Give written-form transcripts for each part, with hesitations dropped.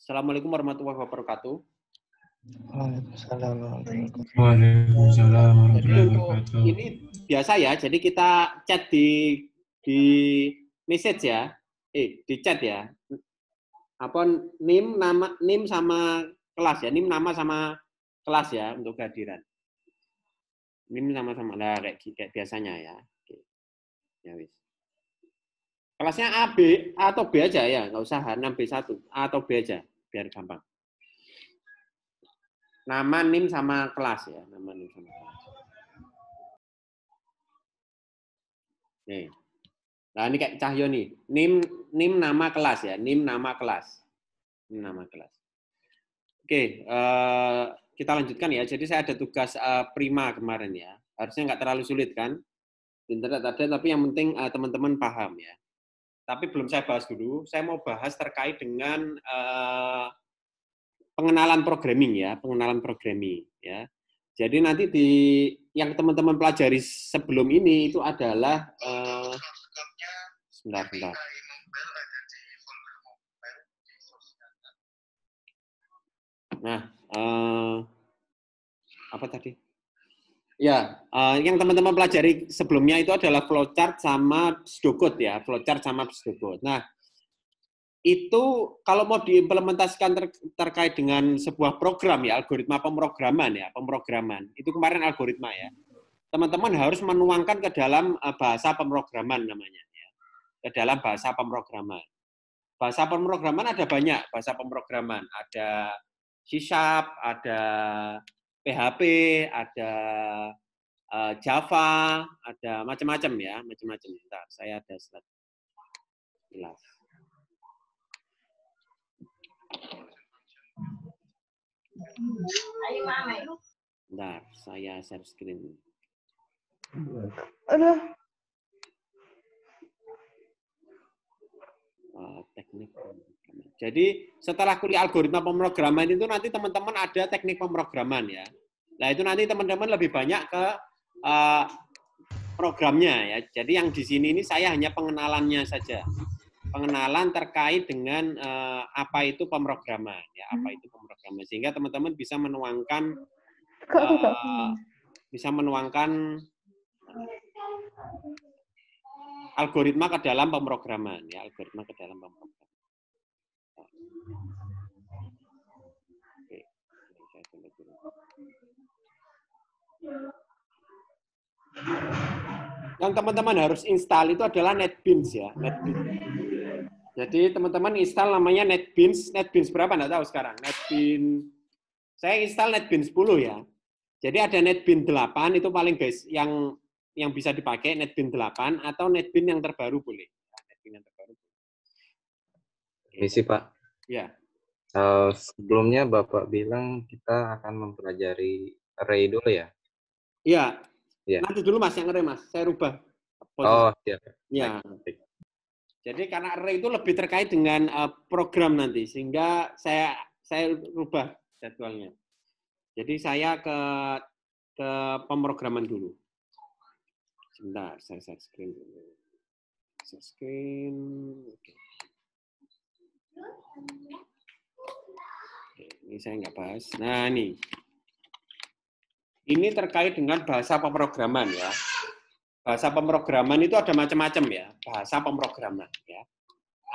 Assalamualaikum warahmatullahi wabarakatuh. Waalaikumsalam warahmatullahi wabarakatuh. Waalaikumsalam Jadi warahmatullahi untuk wabarakatuh. ini biasa ya, jadi kita chat di message ya, di chat ya. Apa NIM sama kelas ya, NIM nama sama kelas ya untuk kehadiran. NIM sama-sama lah kayak biasanya ya. Oke. Ya wis. Kelasnya A, B, A atau B aja ya, nggak usah H6B1, A atau B aja, biar gampang. Nama NIM sama kelas ya, nama NIM sama kelas. Nih. Nah, ini kayak Cahyo nih. NIM nama kelas ya, NIM nama kelas. NIM nama kelas. Oke, kita lanjutkan ya. Jadi saya ada tugas prima kemarin ya. Harusnya nggak terlalu sulit kan? Internet ada, tapi yang penting teman-teman paham ya. Tapi belum saya bahas dulu. Saya mau bahas terkait dengan pengenalan programming ya, pengenalan programming ya. Jadi nanti yang teman-teman pelajari sebelum ini itu adalah sebentar. Nah, apa tadi? Ya, yang teman-teman pelajari sebelumnya itu adalah flowchart sama pseudocode ya, flowchart sama pseudocode. Nah, itu kalau mau diimplementasikan terkait dengan sebuah program ya, algoritma pemrograman, itu kemarin algoritma ya. Teman-teman harus menuangkan ke dalam bahasa pemrograman namanya ya. Ke dalam bahasa pemrograman. Bahasa pemrograman ada banyak, bahasa pemrograman. Ada C#, ada PHP, ada Java, ada macam-macam ya, macam-macam. Bentar, saya ada slide. Jelas. Bentar, saya share screen. Aduh. Teknik pemrograman. Jadi setelah kuliah algoritma pemrograman itu nanti teman-teman ada teknik pemrograman ya. Nah itu nanti teman-teman lebih banyak ke programnya ya. Jadi yang di sini ini saya hanya pengenalannya saja. Pengenalan terkait dengan apa itu pemrograman ya, apa itu pemrograman sehingga teman-teman bisa menuangkan algoritma ke dalam pemrograman ya, algoritma ke dalam pemrograman. Oke, saya coba dulu. Yang teman-teman harus install itu adalah NetBeans ya, NetBeans. Jadi teman-teman install namanya NetBeans. NetBeans berapa enggak tahu sekarang. NetBeans saya install NetBeans 10 ya. Jadi ada NetBeans 8 itu paling base yang bisa dipakai NetBeans 8 atau NetBeans yang terbaru boleh. NetBeans yang terbaru. Misi Pak. Ya. Sebelumnya Bapak bilang kita akan mempelajari array dulu ya? Iya. Ya. Nanti dulu Mas yang array Mas. Saya rubah posisi. Oh, siap. Ya. Baik. Jadi karena array itu lebih terkait dengan program nanti, sehingga saya rubah jadwalnya. Jadi saya ke pemrograman dulu. Sebentar, saya share screen dulu. Share screen. Oke. Oke, ini saya nggak bahas. Nah ini terkait dengan bahasa pemrograman ya. Bahasa pemrograman itu ada macam-macam ya, bahasa pemrograman ya.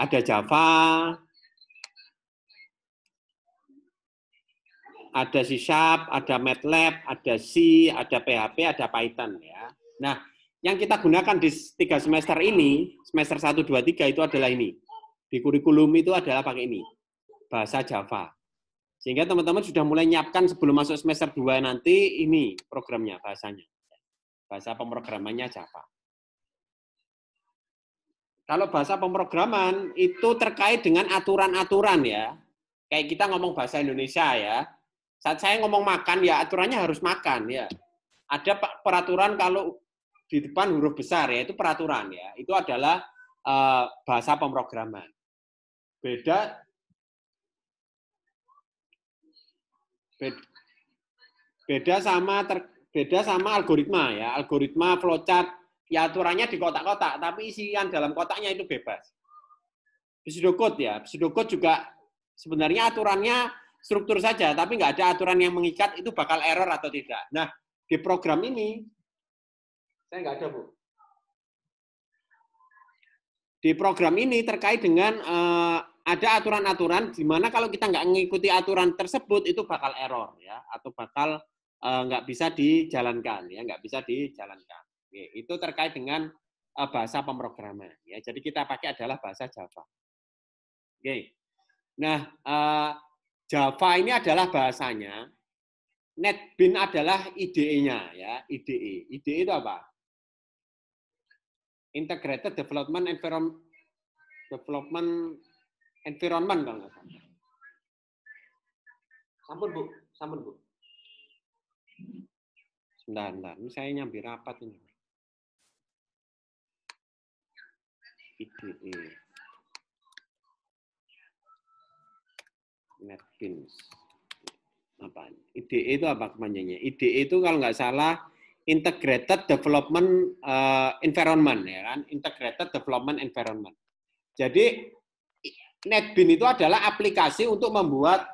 Ada Java, ada C#, ada MATLAB, ada C, ada PHP, ada Python ya. Nah, yang kita gunakan di 3 semester ini, semester 1, 2, 3 itu adalah ini. Di kurikulum itu adalah pakai ini, bahasa Java. Sehingga teman-teman sudah mulai nyiapkan sebelum masuk semester 2 nanti ini programnya, bahasanya. Bahasa pemrogramannya Java. Kalau bahasa pemrograman itu terkait dengan aturan-aturan ya. Kayak kita ngomong bahasa Indonesia ya. Saat saya ngomong makan ya aturannya harus makan ya. Ada peraturan kalau di depan huruf besar ya itu peraturan ya. Itu adalah bahasa pemrograman. Beda sama algoritma ya. Algoritma flowchart ya aturannya di kotak-kotak, tapi isian dalam kotaknya itu bebas. Pseudocode ya, pseudocode juga Sebenarnya aturannya struktur saja, tapi nggak ada aturan yang mengikat itu bakal error atau tidak. Nah, di program ini, saya nggak ada, Bu. Di program ini terkait dengan ada aturan-aturan di mana kalau kita nggak mengikuti aturan tersebut itu bakal error ya, atau bakal nggak bisa dijalankan ya, nggak bisa dijalankan. Oke, itu terkait dengan bahasa pemrograman ya. Jadi kita pakai adalah bahasa Java. Oke. Nah, Java ini adalah bahasanya, NetBeans adalah IDE-nya ya, IDE. IDE itu apa? Integrated Development Environment kalau nggak salah. Sampun Bu, sampun Bu. Sebentar. Ini saya nyambi rapat ini. IDE. NetBeans. Apa? IDE itu apa kepanjangannya? IDE itu kalau nggak salah Integrated Development Environment ya kan? Integrated Development Environment. Jadi NetBeans itu adalah aplikasi untuk membuat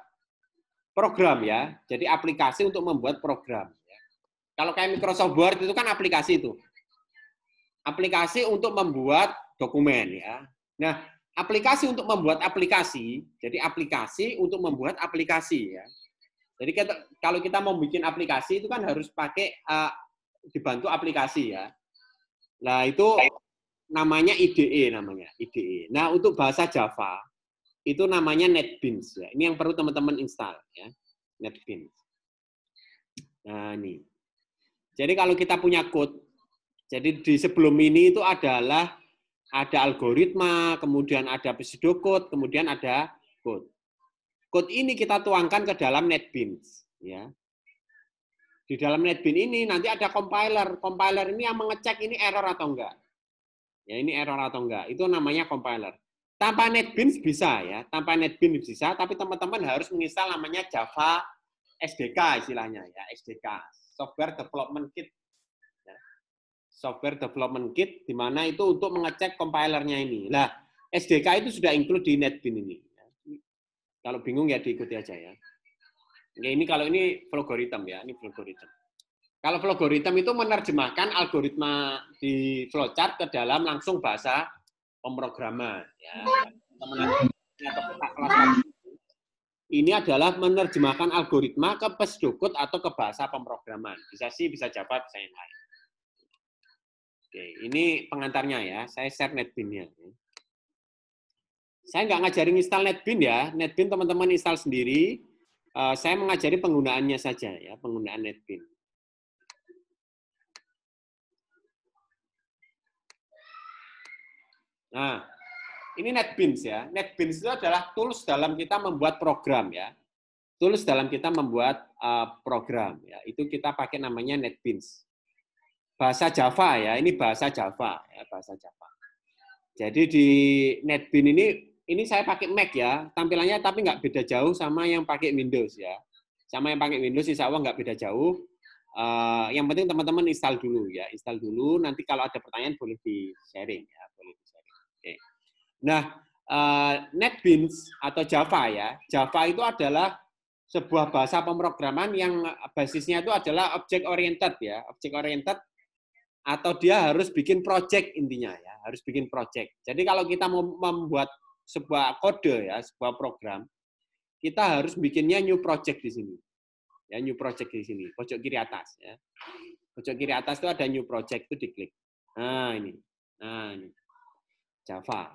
program ya. Jadi aplikasi untuk membuat program. Ya. Kalau kayak Microsoft Word itu kan aplikasi itu. Aplikasi untuk membuat dokumen ya. Nah, aplikasi untuk membuat aplikasi, jadi aplikasi untuk membuat aplikasi ya. Jadi kalau kita mau bikin aplikasi itu kan harus pakai dibantu aplikasi ya. Nah, itu namanya IDE namanya, IDE. Nah, untuk bahasa Java itu namanya NetBeans ya. Ini yang perlu teman-teman install ya. NetBeans. Nah, ini. Jadi kalau kita punya code, jadi di sebelum ini itu adalah ada algoritma, kemudian ada pseudocode, kemudian ada code. Code ini kita tuangkan ke dalam NetBeans ya. Di dalam NetBeans ini nanti ada compiler. Compiler ini yang mengecek ini error atau enggak. Ya, ini error atau enggak. Itu namanya compiler. Tanpa NetBeans bisa ya. Tanpa NetBeans bisa, tapi teman-teman harus menginstal namanya Java SDK istilahnya ya, SDK. Software Development Kit. Ya. Software Development Kit di mana itu untuk mengecek compilernya ini. Nah, SDK itu sudah include di NetBeans ini. Kalau bingung ya diikuti aja ya. Ya, ini kalau ini algoritma ya, ini algoritma. Kalau algoritma itu menerjemahkan algoritma di flowchart ke dalam langsung bahasa pemrograman. Ya. Ini adalah menerjemahkan algoritma ke pseudocode atau ke bahasa pemrograman. Bisa C, bisa Java, bisa yang lain. Oke, ini pengantarnya ya. Saya share NetBeans-nya. Saya nggak ngajarin install NetBeans ya. NetBeans teman-teman install sendiri. Saya mengajari penggunaannya saja ya, penggunaan NetBeans. Nah, ini NetBeans ya. NetBeans itu adalah tools dalam kita membuat program ya. Tools dalam kita membuat program ya. Itu kita pakai namanya NetBeans. Bahasa Java ya, ini bahasa Java ya, bahasa Java. Jadi di NetBeans ini saya pakai Mac ya, tampilannya tapi nggak beda jauh sama yang pakai Windows ya. Sama yang pakai Windows insya Allah nggak beda jauh. Yang penting teman-teman install dulu ya, install dulu. Nanti kalau ada pertanyaan boleh di-sharing ya, boleh di-sharing. Oke. Nah, NetBeans atau Java ya, Java itu adalah sebuah bahasa pemrograman yang basisnya itu adalah object oriented ya, object oriented atau dia harus bikin project intinya ya, harus bikin project. Jadi kalau kita mau membuat sebuah kode ya, sebuah program, kita harus bikinnya new project di sini. Ya, new project di sini, pojok kiri atas ya. Pojok kiri atas itu ada new project, itu diklik. Nah, ini. Nah, ini. Java.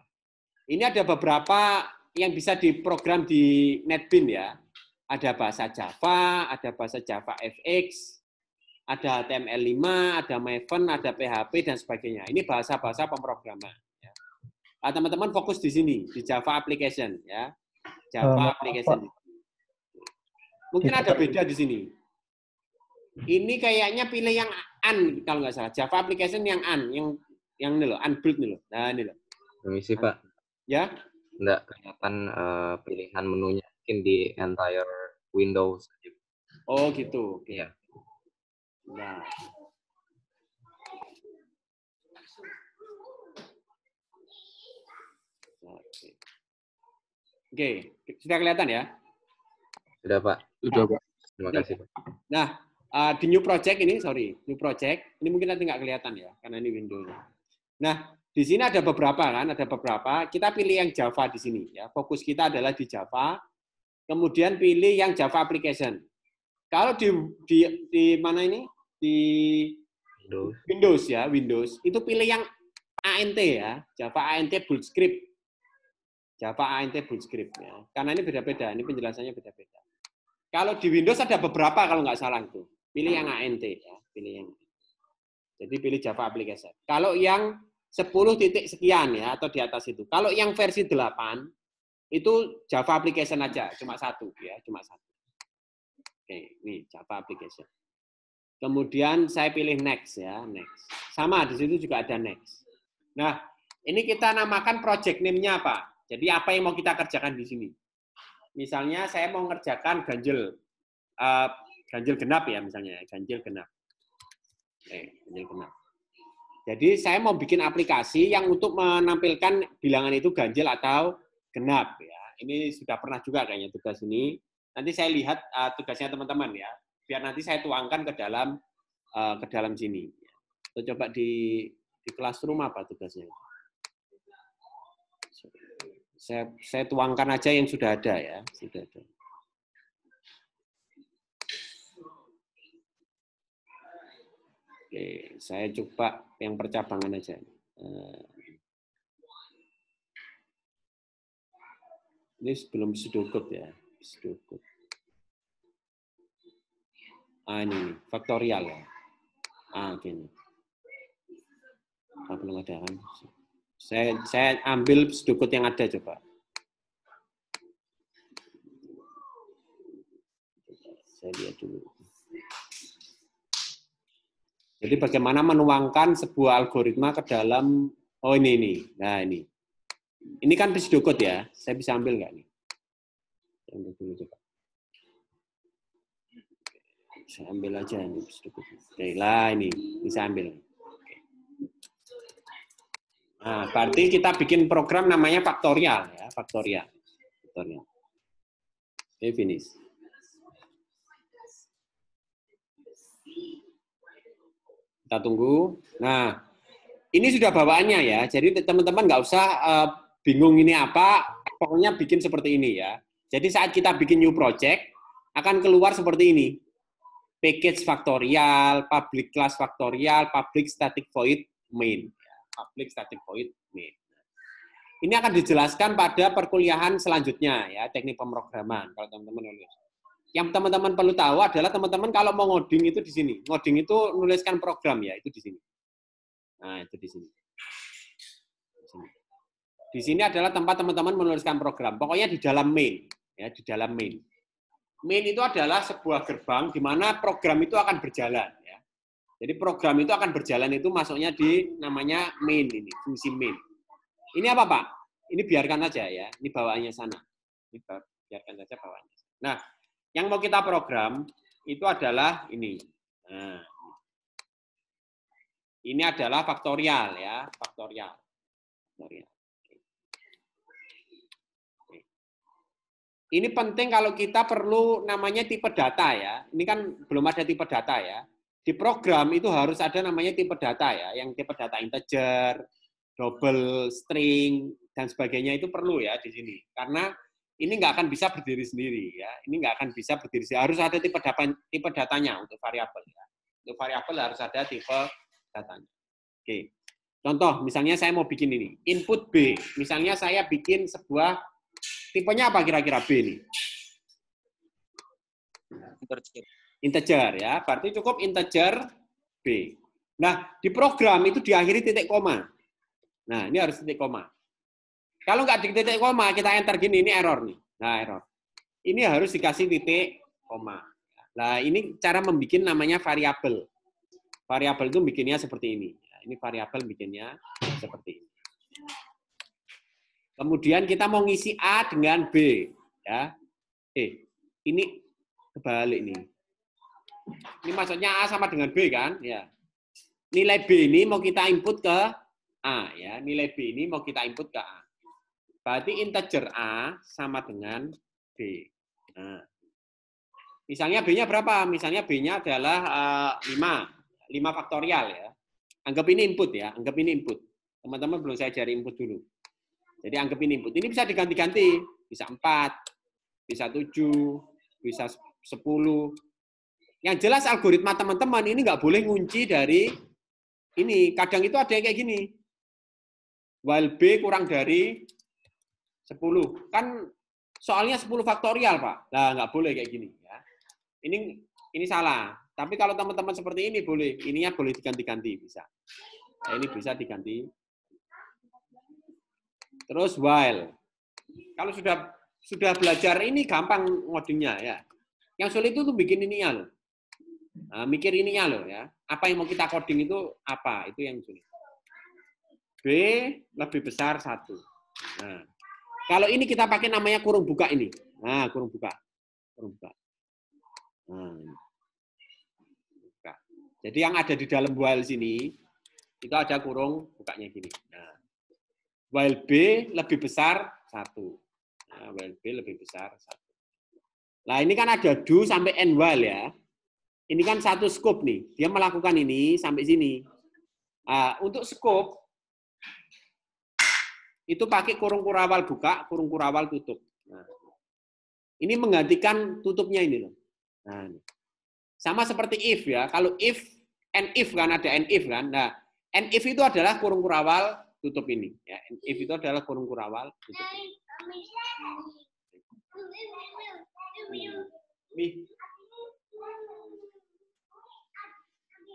Ini ada beberapa yang bisa diprogram di NetBeans ya. Ada bahasa Java, ada bahasa Java FX, ada HTML5, ada Maven, ada PHP dan sebagainya. Ini bahasa-bahasa pemrograman. Ya. Nah, teman-teman fokus di sini, di Java application ya. Java application. Mungkin ada beda di sini. Ini kayaknya pilih yang un kalau nggak salah. Java application yang un, yang ini loh, unbuild nih loh. Nah, ini loh. Permisi, Pak. Ya. Nggak kelihatan pilihan menunya mungkin di entire Windows. Oh, gitu. Iya. Nah. Oke. Oke, sudah kelihatan ya? Sudah, Pak. Sudah, Pak. Terima kasih, Pak. Nah, di new project ini, new project, ini mungkin nanti nggak kelihatan ya, karena ini window. Nah, di sini ada beberapa kan, ada beberapa. Kita pilih yang Java di sini ya. Fokus kita adalah di Java. Kemudian pilih yang Java application. Kalau di mana ini? Di Windows ya, Windows. Itu pilih yang ANT ya, Java ANT Build Script. Java ANT Build Script ya. Karena ini beda-beda, ini penjelasannya beda-beda. Kalau di Windows ada beberapa kalau nggak salah itu. Pilih yang ANT ya, pilih yang. Jadi pilih Java application. Kalau yang 10 titik sekian ya atau di atas itu. Kalau yang versi 8 itu Java application aja, cuma satu ya, cuma satu. Oke, ini Java application. Kemudian saya pilih next ya, next. Sama di situ juga ada next. Nah, ini kita namakan project name-nya apa? Jadi apa yang mau kita kerjakan di sini? Misalnya saya mau ngerjakan ganjil genap ya misalnya, ganjil genap. Ganjil genap. Jadi saya mau bikin aplikasi yang untuk menampilkan bilangan itu ganjil atau genap ya. Ini sudah pernah juga kayaknya tugas ini. Nanti saya lihat tugasnya teman-teman ya. Biar nanti saya tuangkan ke dalam sini. Kita coba di Classroom apa tugasnya. Saya tuangkan aja yang sudah ada ya, sudah ada. Oke, saya coba yang percabangan aja. Ini sebelum pseudocode ya, pseudocode. Ini faktorial ya. Gini. Belum ada kan? Saya ambil pseudocode yang ada coba. Saya lihat dulu. Jadi bagaimana menuangkan sebuah algoritma ke dalam, ini. Nah ini. Ini kan pseudocode ya. Saya bisa ambil nggak nih? Saya ambil dulu coba. Saya ambil aja ini pseudocode. Oke lah ini bisa ambil. Nah, berarti kita bikin program namanya faktorial ya, faktorial. Oke, finish. Kita tunggu. Nah, ini sudah bawaannya ya. Jadi teman-teman nggak usah bingung ini apa. Pokoknya bikin seperti ini ya. Jadi saat kita bikin new project akan keluar seperti ini. Package faktorial, public class faktorial, public static void main. Public static void main. Ini akan dijelaskan pada perkuliahan selanjutnya ya, teknik pemrograman kalau teman-teman lulus. Yang teman-teman perlu tahu adalah teman-teman kalau mau ngoding itu di sini. Ngoding itu nuliskan program ya, itu di sini. Nah, itu di sini. Di sini adalah tempat teman-teman menuliskan program. Pokoknya di dalam main, ya, di dalam main. Main itu adalah sebuah gerbang di mana program itu akan berjalan ya. Jadi program itu akan berjalan itu masuknya di namanya main ini, fungsi main. Ini apa, Pak? Ini biarkan aja ya. Ini bawaannya sana. Ini biarkan saja bawaannya. Nah, yang mau kita program itu adalah ini. Nah, ini adalah faktorial ya, faktorial. Ini penting kalau kita perlu namanya tipe data ya. Ini kan belum ada tipe data ya. Di program itu harus ada namanya tipe data ya. Yang tipe data integer, double, string, dan sebagainya itu perlu ya di sini. Karena ini nggak akan bisa berdiri sendiri ya. Ini nggak akan bisa berdiri sendiri. Harus ada tipe datanya untuk variabel ya. Untuk variabel harus ada tipe datanya. Oke. Contoh, misalnya saya mau bikin ini. Input B. Misalnya saya bikin sebuah tipenya apa kira-kira B ini? Integer ya, berarti cukup integer B. Nah, di program itu diakhiri titik koma. Nah, ini harus titik koma. Kalau nggak di titik koma, kita enter gini, ini error nih. Nah, error. Ini harus dikasih titik koma. Nah, ini cara membuat namanya variabel. Variabel itu bikinnya seperti ini. Ini variabel bikinnya seperti ini. Kemudian kita mau ngisi A dengan B, ya. Ini kebalik nih. Ini maksudnya A sama dengan B kan, ya. Nilai B ini mau kita input ke A, ya. Nilai B ini mau kita input ke A. Berarti integer A sama dengan B. Nah, misalnya B-nya berapa? Misalnya B-nya adalah 5 faktorial ya. Anggap ini input ya, anggap ini input. Teman-teman belum saya ajari input dulu. Jadi anggap ini input. Ini bisa diganti-ganti, bisa 4, bisa 7, bisa 10. Yang jelas algoritma teman-teman ini nggak boleh ngunci dari ini. Kadang itu ada yang kayak gini. While B kurang dari 10. Kan soalnya 10 faktorial, Pak. Nah, nggak boleh kayak gini. Ya. Ini salah. Tapi kalau teman-teman seperti ini boleh. Ininya boleh diganti-ganti. Bisa. Nah, ini bisa diganti. Terus while. Kalau sudah belajar ini gampang ngodingnya ya. Yang sulit itu bikin ininya loh. Nah, mikir ininya loh ya. Apa yang mau kita coding itu apa? Itu yang sulit. B lebih besar 1. Nah, kalau ini kita pakai namanya kurung buka ini. Nah, kurung buka. Kurung buka. Nah, buka. Jadi yang ada di dalam while sini, itu ada kurung bukanya gini. Nah, while B lebih besar 1. Nah, while B lebih besar 1. Nah, ini kan ada do sampai end while ya. Ini kan satu scope nih. Dia melakukan ini sampai sini. Nah, untuk scope, itu pakai kurung kurawal buka, kurung kurawal tutup. Nah, ini menggantikan tutupnya ini loh. Nah, sama seperti if ya. Kalau if, and if kan ada and if kan. Nah, and if itu adalah kurung kurawal tutup ini. Ya, and if itu adalah kurung kurawal tutup ini.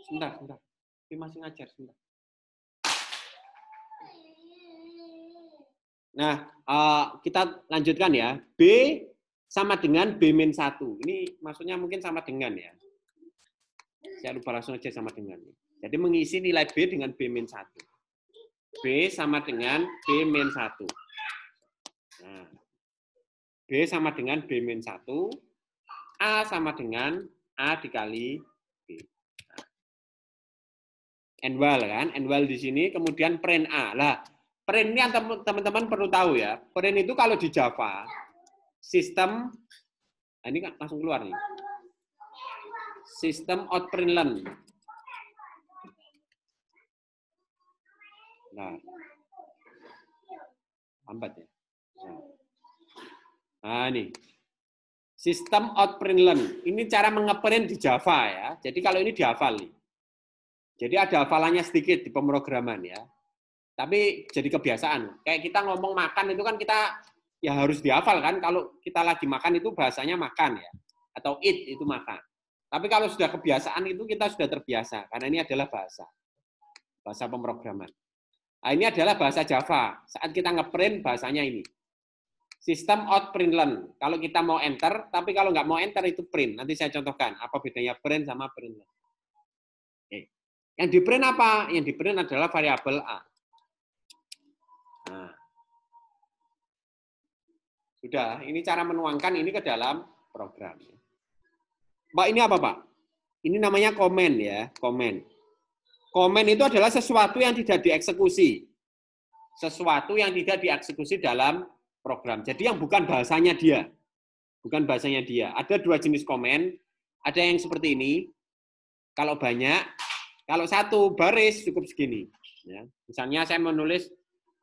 Sebentar. Ini masih ngajar sebentar. Nah, kita lanjutkan ya. B sama dengan B-1. Ini maksudnya mungkin sama dengan ya. Saya lupa langsung aja sama dengan. Jadi mengisi nilai B dengan B-1. B sama dengan B-1. Nah, B sama dengan B-1. A sama dengan A dikali B. Nah. And while kan. And while di sini kemudian print A. Lah, print ini yang teman-teman perlu tahu ya. Print itu kalau di Java, sistem, nah ini kan langsung keluar nih. Sistem out print learn. Nah, lambat ya. Nah, ini. Sistem out print learn. Ini cara mengeprint di Java ya. Jadi kalau ini dihafal nih. Jadi ada hafalannya sedikit di pemrograman ya. Tapi jadi kebiasaan. Kayak kita ngomong makan itu kan kita ya harus dihafal kan. Kalau kita lagi makan itu bahasanya makan ya. Atau eat itu makan. Tapi kalau sudah kebiasaan itu kita sudah terbiasa. Karena ini adalah bahasa pemrograman. Nah, ini adalah bahasa Java. Saat kita ngeprint bahasanya ini. Sistem out print learn. Kalau kita mau enter, tapi kalau nggak mau enter itu print. Nanti saya contohkan apa bedanya print sama print learn. Oke. Yang di print apa? Yang di print adalah variabel A. Nah. Sudah, ini cara menuangkan ini ke dalam program. Pak, ini apa, Pak? Ini namanya komen ya, komen. Komen itu adalah sesuatu yang tidak dieksekusi. Sesuatu yang tidak dieksekusi dalam program. Jadi yang bukan bahasanya dia. Bukan bahasanya dia. Ada 2 jenis komen. Ada yang seperti ini. Kalau banyak, kalau satu baris cukup segini. Ya. Misalnya saya menulis,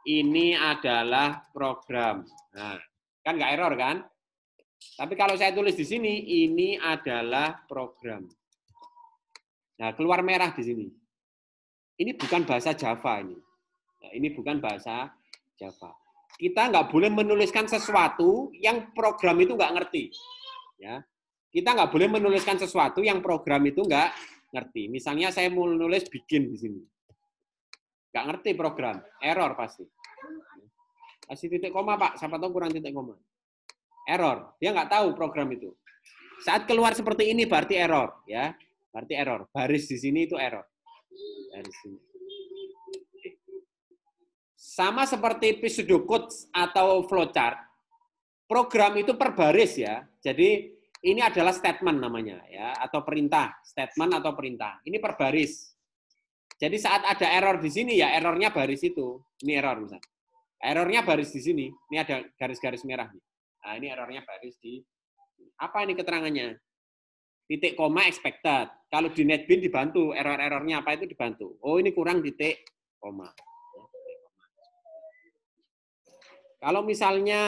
ini adalah program. Nah, kan nggak error kan? Tapi kalau saya tulis di sini, ini adalah program. Nah, keluar merah di sini. Ini bukan bahasa Java ini. Nah, ini bukan bahasa Java. Kita nggak boleh menuliskan sesuatu yang program itu nggak ngerti. Ya, kita nggak boleh menuliskan sesuatu yang program itu nggak ngerti. Misalnya saya mau nulis bikin di sini. Nggak ngerti program, error pasti. Kasih titik koma, Pak. Siapa tahu kurang titik koma. Error. Dia nggak tahu program itu. Saat keluar seperti ini berarti error, ya. Berarti error. Baris di sini itu error. Baris sini. Sama seperti pseudocode atau flowchart, program itu per baris ya. Jadi ini adalah statement namanya ya, atau perintah, statement atau perintah. Ini per baris. Jadi saat ada error di sini ya errornya baris itu. Ini error misalnya. Errornya baris di sini. Ini ada garis-garis merah. Nah, ini errornya baris di apa ini keterangannya? Titik koma expected. Kalau di NetBeans dibantu, error-errornya apa itu dibantu. Oh, ini kurang titik koma. Kalau misalnya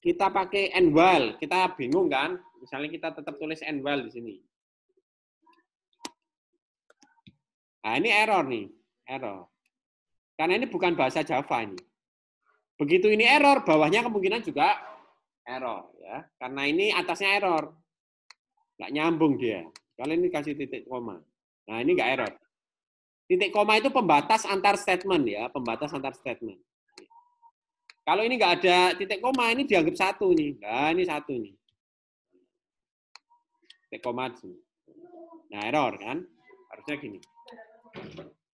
kita pakai and while, kita bingung kan? Misalnya kita tetap tulis and while di sini. Nah, ini error nih, error. Karena ini bukan bahasa Java ini. Begitu ini error, bawahnya kemungkinan juga error ya. Karena ini atasnya error. Nggak nyambung dia. Kalau ini kasih titik koma. Nah, ini nggak error. Titik koma itu pembatas antar statement ya, pembatas antar statement. Kalau ini nggak ada titik koma, ini dianggap satu nih. Nah, ini satu nih. Titik koma. Nah, error kan? Harusnya gini.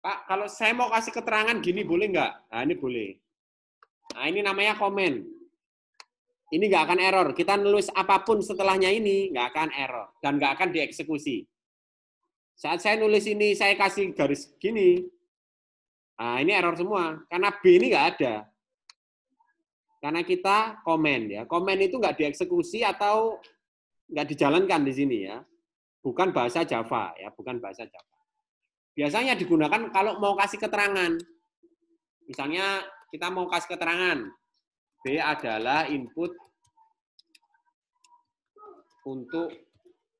Pak, kalau saya mau kasih keterangan gini, boleh nggak? Nah, ini boleh. Nah, ini namanya komen. Ini nggak akan error. Kita nulis apapun setelahnya ini, nggak akan error. Dan nggak akan dieksekusi. Saat saya nulis ini, saya kasih garis gini. Nah, ini error semua. Karena B ini nggak ada. Karena kita komen ya. Komen itu nggak dieksekusi atau nggak dijalankan di sini ya. Bukan bahasa Java ya, bukan bahasa Java. Biasanya digunakan kalau mau kasih keterangan. Misalnya kita mau kasih keterangan. B adalah input untuk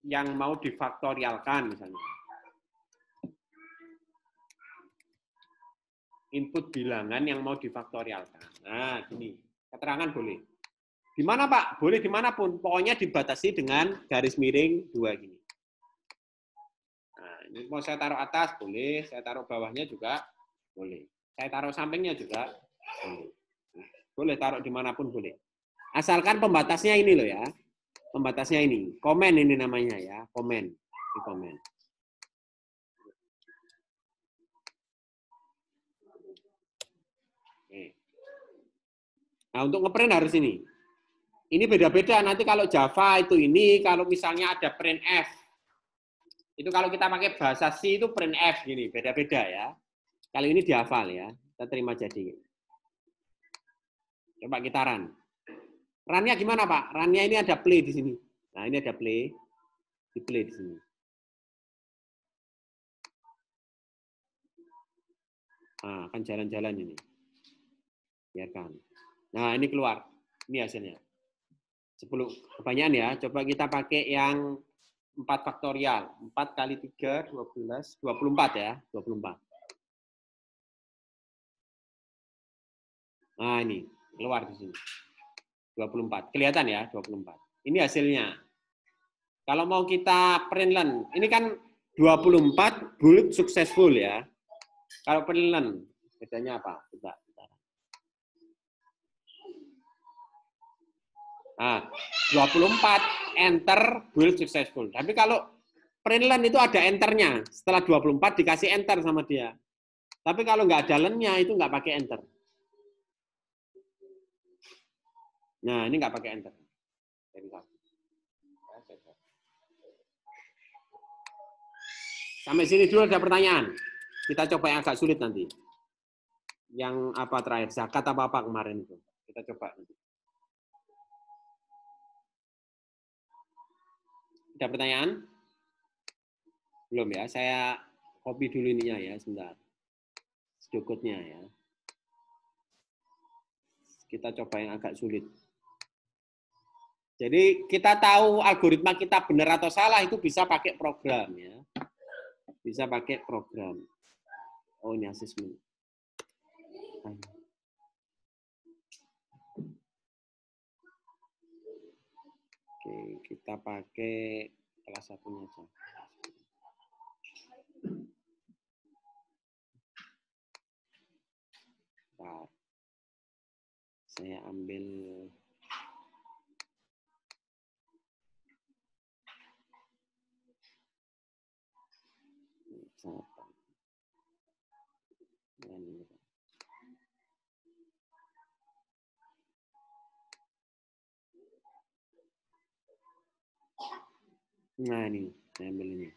yang mau difaktorialkan misalnya. Input bilangan yang mau difaktorialkan. Nah, gini. Keterangan boleh. Di mana, Pak? Boleh dimanapun. Pokoknya dibatasi dengan garis miring 2 gini. Nah, ini mau saya taruh atas, boleh. Saya taruh bawahnya juga, boleh. Saya taruh sampingnya juga, boleh. Boleh taruh dimanapun, boleh. Asalkan pembatasnya ini loh ya. Pembatasnya ini. Komen ini namanya ya. Komen. Ini komen. Nah, untuk ngeprint harus ini. Ini beda-beda. Nanti kalau Java itu ini, kalau misalnya ada printf, itu kalau kita pakai bahasa C itu printf gini, beda-beda ya. Kali ini dihafal ya, kita terima jadi. Coba kita run. Run-nya gimana Pak? Run-nya ini ada play di sini. Nah ini ada play, di play di sini. Nah, akan jalan-jalan ini. Biarkan. Nah ini keluar, ini hasilnya. 10 kebanyakan ya. Coba kita pakai yang 4 faktorial. 4 kali 3, 12, 24 ya. 24. Nah ini, keluar di sini. 24. Kelihatan ya, 24. Ini hasilnya. Kalau mau kita print learn, ini kan 24 bold successful ya. Kalau print learn, bedanya apa? Coba. Nah, 24 enter bold successful. Tapi kalau print learn itu ada enternya. Setelah 24 dikasih enter sama dia. Tapi kalau nggak ada learn-nya itu nggak pakai enter. Nah, ini nggak pakai enter. Sampai sini dulu ada pertanyaan. Kita coba yang agak sulit nanti. Yang apa terakhir? Zakat apa kemarin itu? Kita coba nanti. Ada pertanyaan? Belum ya? Saya copy dulu ininya ya, sebentar. Sedikitnya ya. Kita coba yang agak sulit. Jadi kita tahu algoritma kita benar atau salah itu bisa pakai program ya. Bisa pakai program. Oh ini asesmen. Oke, kita pakai kelas 1-nya aja. Bentar. Saya ambil nah ini, saya ambil ini.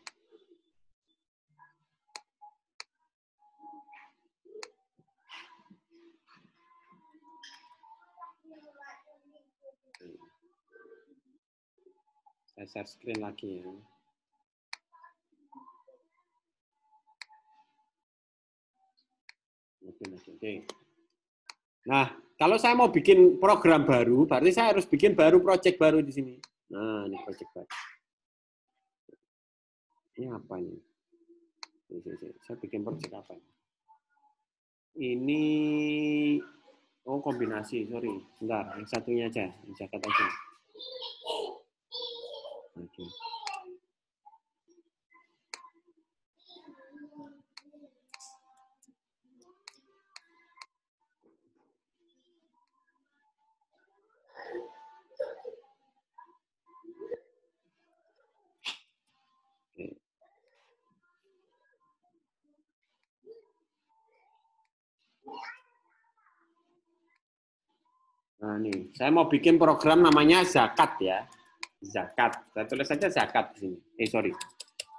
Saya share screen lagi ya. Oke. Nah, kalau saya mau bikin program baru, berarti saya harus bikin project baru di sini. Nah, ini project baru. Ini apa ini? Saya bikin project apa? Ini, oh kombinasi, sorry. Bentar, yang satunya aja, yang jaket aja. Oke. Nah, nih, saya mau bikin program namanya zakat ya. Zakat. Saya tulis saja zakat di sini. Sorry.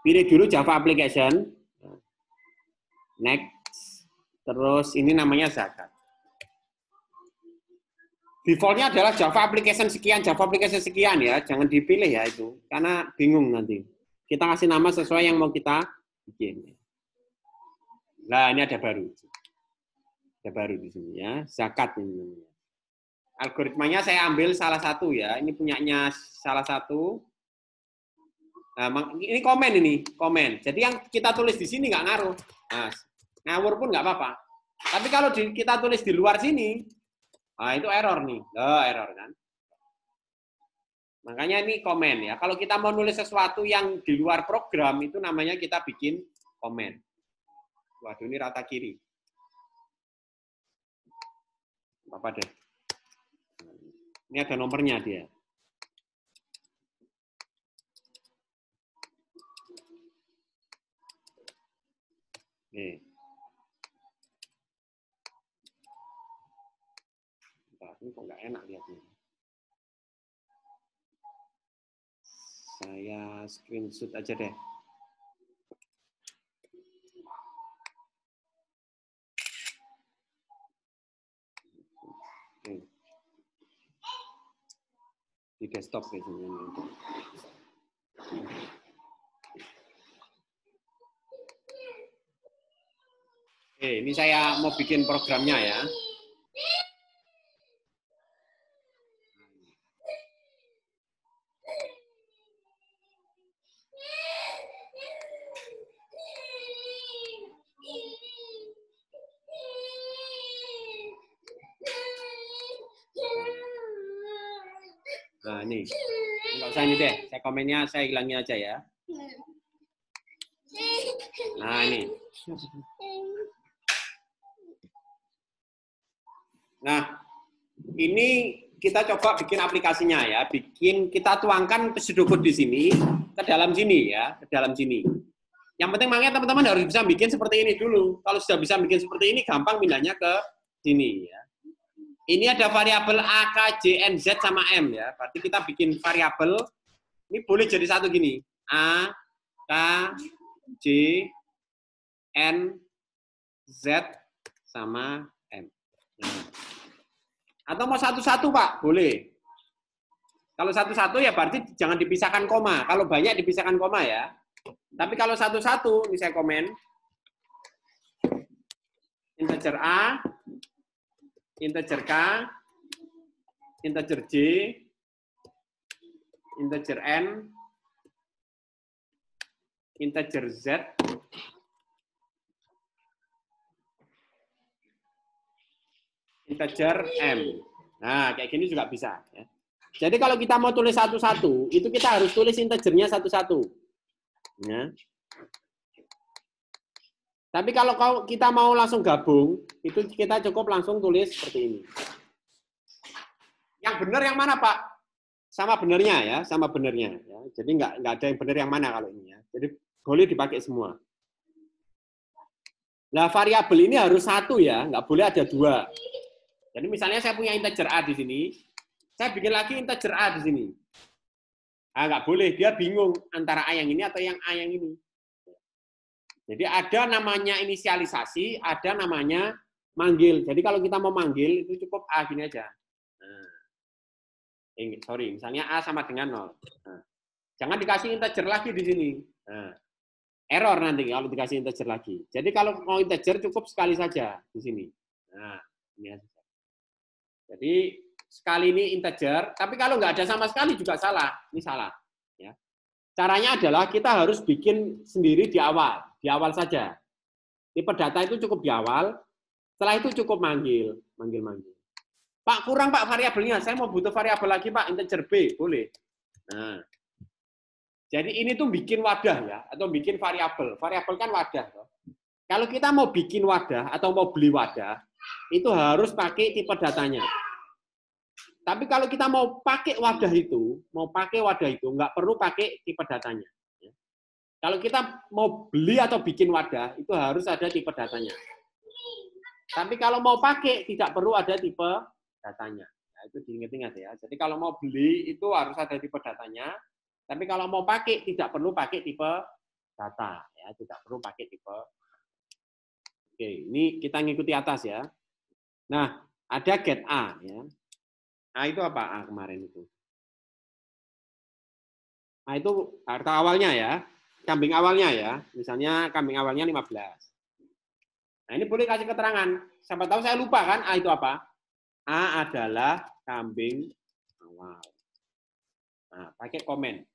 Pilih dulu Java application. Next. Terus ini namanya zakat. Defaultnya adalah Java application sekian ya. Jangan dipilih ya itu. Karena bingung nanti. Kita kasih nama sesuai yang mau kita bikin. Nah, ini ada baru. Ada baru di sini ya. Zakat ini namanya. Algoritmanya saya ambil salah satu ya. Ini punyanya salah satu. Nah, ini komen. Jadi yang kita tulis di sini nggak ngaruh. Nah, ngawur pun nggak apa-apa. Tapi kalau kita tulis di luar sini, nah itu error nih. Error kan. Makanya ini komen ya. Kalau kita mau nulis sesuatu yang di luar program, itu namanya kita bikin komen. Waduh, ini rata kiri. Apa deh? Ini ada nomornya dia. Nih. Ini kok nggak enak lihatnya. Saya screenshot aja deh. Di desktop ya sebenarnya. Ini saya mau bikin programnya ya. Nah, ini. Enggak usah ini deh. Saya komennya saya hilangin aja ya. Nah, ini. Nah, ini kita coba bikin aplikasinya ya. Kita tuangkan pseudocode di sini ke dalam sini ya, ke dalam sini. Yang penting makanya teman-teman harus bisa bikin seperti ini dulu. Kalau sudah bisa bikin seperti ini, gampang pindahnya ke sini ya. Ini ada variabel A, K, J, N, Z, sama M ya. Berarti kita bikin variabel, ini boleh jadi satu gini. A, K, J, N, Z, sama M. Nah. Atau mau satu-satu Pak, boleh. Kalau satu-satu ya berarti jangan dipisahkan koma. Kalau banyak dipisahkan koma ya. Tapi kalau satu-satu, ini saya komen. Integer A, integer K, integer J, integer N, integer Z, integer M. Nah, kayak gini juga bisa. Ya. Jadi kalau kita mau tulis satu-satu, itu kita harus tulis integernya satu-satu. Ya. Tapi kalau kita mau langsung gabung, itu kita cukup langsung tulis seperti ini. Yang benar yang mana, Pak? Sama benernya ya, sama benernya. Ya. Jadi nggak ada yang benar yang mana kalau ini ya. Jadi boleh dipakai semua. Nah, variabel ini harus satu ya, nggak boleh ada dua. Jadi misalnya saya punya integer A di sini, saya bikin lagi integer A di sini. Ah, nggak boleh, dia bingung antara A yang ini atau yang A yang ini. Jadi ada namanya inisialisasi, ada namanya manggil. Jadi kalau kita mau manggil, itu cukup A gini aja. Nah, sorry, misalnya A sama dengan 0. Nah, Jangan dikasih integer lagi di sini. Nah, error nanti kalau dikasih integer lagi. Jadi kalau mau integer cukup sekali saja di sini. Nah, ini aja. Jadi sekali ini integer, tapi kalau nggak ada sama sekali juga salah. Ini salah. Ya. Caranya adalah kita harus bikin sendiri di awal saja. Tipe data itu cukup di awal, setelah itu cukup manggil. Pak, kurang Pak variabelnya, saya mau butuh variabel lagi Pak, integer B, boleh. Nah, jadi ini tuh bikin wadah ya, atau bikin variabel. Variabel kan wadah. Kalau kita mau bikin wadah atau mau beli wadah, itu harus pakai tipe datanya. Tapi kalau kita mau pakai wadah itu, nggak perlu pakai tipe datanya. Kalau kita mau beli atau bikin wadah, itu harus ada tipe datanya. Tapi kalau mau pakai, tidak perlu ada tipe datanya. Nah, itu diingat-ingat ya. Jadi kalau mau beli, itu harus ada tipe datanya. Tapi kalau mau pakai, tidak perlu pakai tipe data. Ya, tidak perlu pakai tipe. Oke, ini kita ngikuti atas ya. Nah, ada get A. Ya. Nah, itu apa A kemarin itu? Nah, itu harta awalnya ya. Kambing awalnya ya. Misalnya kambing awalnya 15. Nah, ini boleh kasih keterangan. Siapa tahu saya lupa kan A itu apa? A adalah kambing awal. Nah, pakai komen.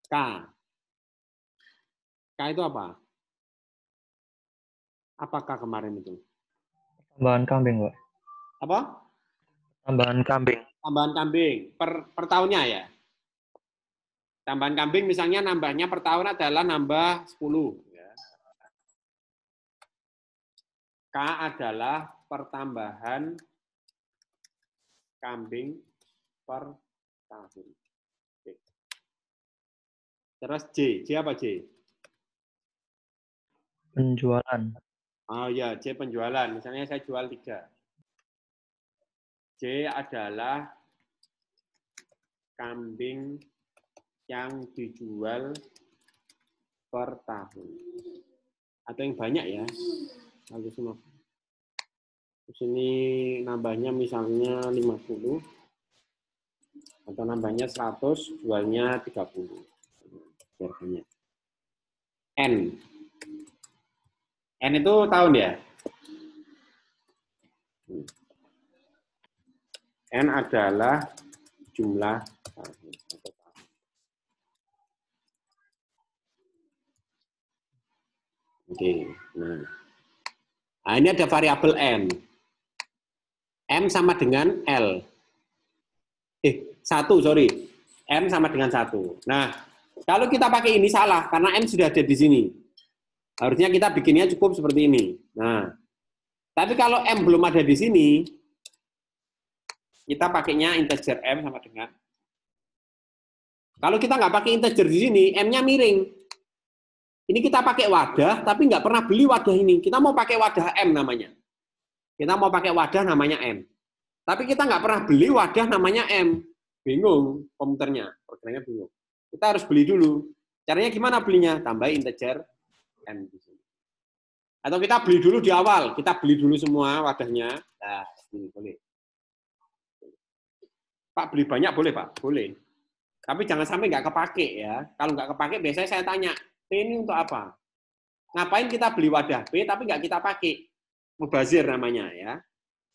K. K itu apa? Apakah kemarin itu? Tambahan kambing, Pak. Apa? Tambahan kambing. Tambahan kambing per tahunnya ya. Tambahan kambing misalnya nambahnya per tahun adalah nambah 10. Ya. K adalah pertambahan kambing per tahun. Oke. Terus J apa J? Penjualan. Oh ya, J penjualan. Misalnya saya jual 3. J adalah kambing yang dijual per tahun. Atau yang banyak ya. Lalu semua. Di sini nambahnya misalnya 50. Atau nambahnya 100, jualnya 30. Biar banyak. N. N itu tahun ya? N adalah jumlah tahun. Oke, nah ini ada variabel M. M sama dengan L. 1, sorry. M sama dengan 1. Nah, kalau kita pakai ini salah, karena M sudah ada di sini. Harusnya kita bikinnya cukup seperti ini. Nah, tapi kalau M belum ada di sini, kita pakainya integer M sama dengan. Kalau kita nggak pakai integer di sini, M-nya miring. Ini kita pakai wadah, tapi nggak pernah beli wadah ini. Kita mau pakai wadah M namanya. Kita mau pakai wadah namanya M. Tapi kita nggak pernah beli wadah namanya M. Bingung komputernya, programnya bingung. Kita harus beli dulu. Caranya gimana belinya? Tambah integer M di sini. Atau kita beli dulu di awal. Kita beli dulu semua wadahnya. Nah, ini boleh. Pak, beli banyak boleh, Pak? Boleh. Tapi jangan sampai nggak kepake ya. Kalau nggak kepake, biasanya saya tanya, P ini untuk apa? Ngapain kita beli wadah P tapi nggak kita pakai? Mubazir namanya ya.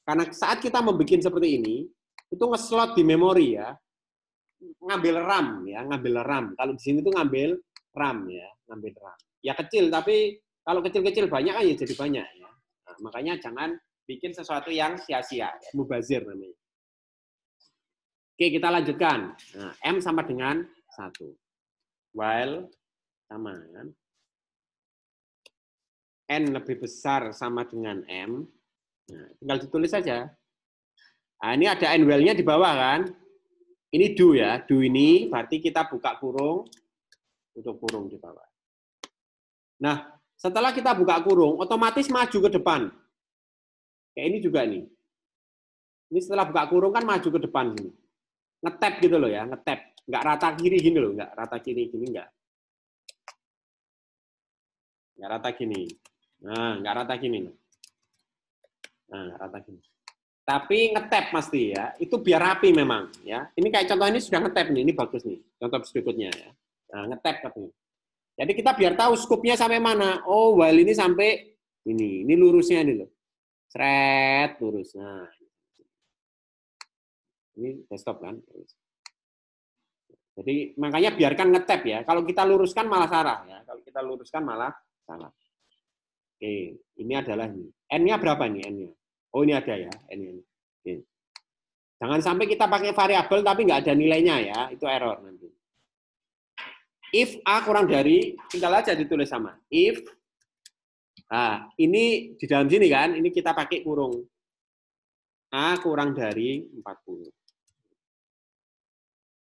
Karena saat kita membuat seperti ini, itu nge-slot di memori ya. Ngambil RAM ya, ngambil RAM. Kalau di sini tuh ngambil RAM ya, ngambil RAM. Ya kecil tapi kalau kecil-kecil banyak kan ya jadi banyak ya. Nah, makanya jangan bikin sesuatu yang sia-sia, ya. Mubazir namanya. Oke, kita lanjutkan. Nah, M sama dengan 1. While sama kan? N lebih besar sama dengan M. Nah, tinggal ditulis saja. Nah, ini ada N while-nya di bawah kan? Ini do ya. Do ini berarti kita buka kurung, tutup kurung di bawah. Nah, setelah kita buka kurung, otomatis maju ke depan. Kayak ini juga nih. Ini setelah buka kurung kan maju ke depan sini. Ngetap gitu loh ya, ngetap. Nggak rata kiri gini loh, nggak rata kiri gini nggak. Nggak rata gini. Nah, nggak rata gini. Nah, nggak rata gini. Tapi ngetap pasti ya. Itu biar rapi memang ya. Ini kayak contoh ini sudah ngetap nih, ini bagus nih. Contoh berikutnya ya. Nah, ngetap katanya. Jadi kita biar tahu skupnya sampai mana. Oh, while ini sampai ini. Ini lurusnya ini loh. Seret lurus. Nah. Ini desktop kan. Jadi makanya biarkan ngetap ya. Kalau kita luruskan malah salah ya. Kalau kita luruskan malah salah. Oke, ini adalah ini. N-nya berapa nih N-nya? Oh, ini ada ya, N-nya. Oke. Jangan sampai kita pakai variabel tapi nggak ada nilainya ya, itu error nanti. If A kurang dari, tinggal aja ditulis sama. If, nah, ini di dalam sini kan, ini kita pakai kurung. A kurang dari 40.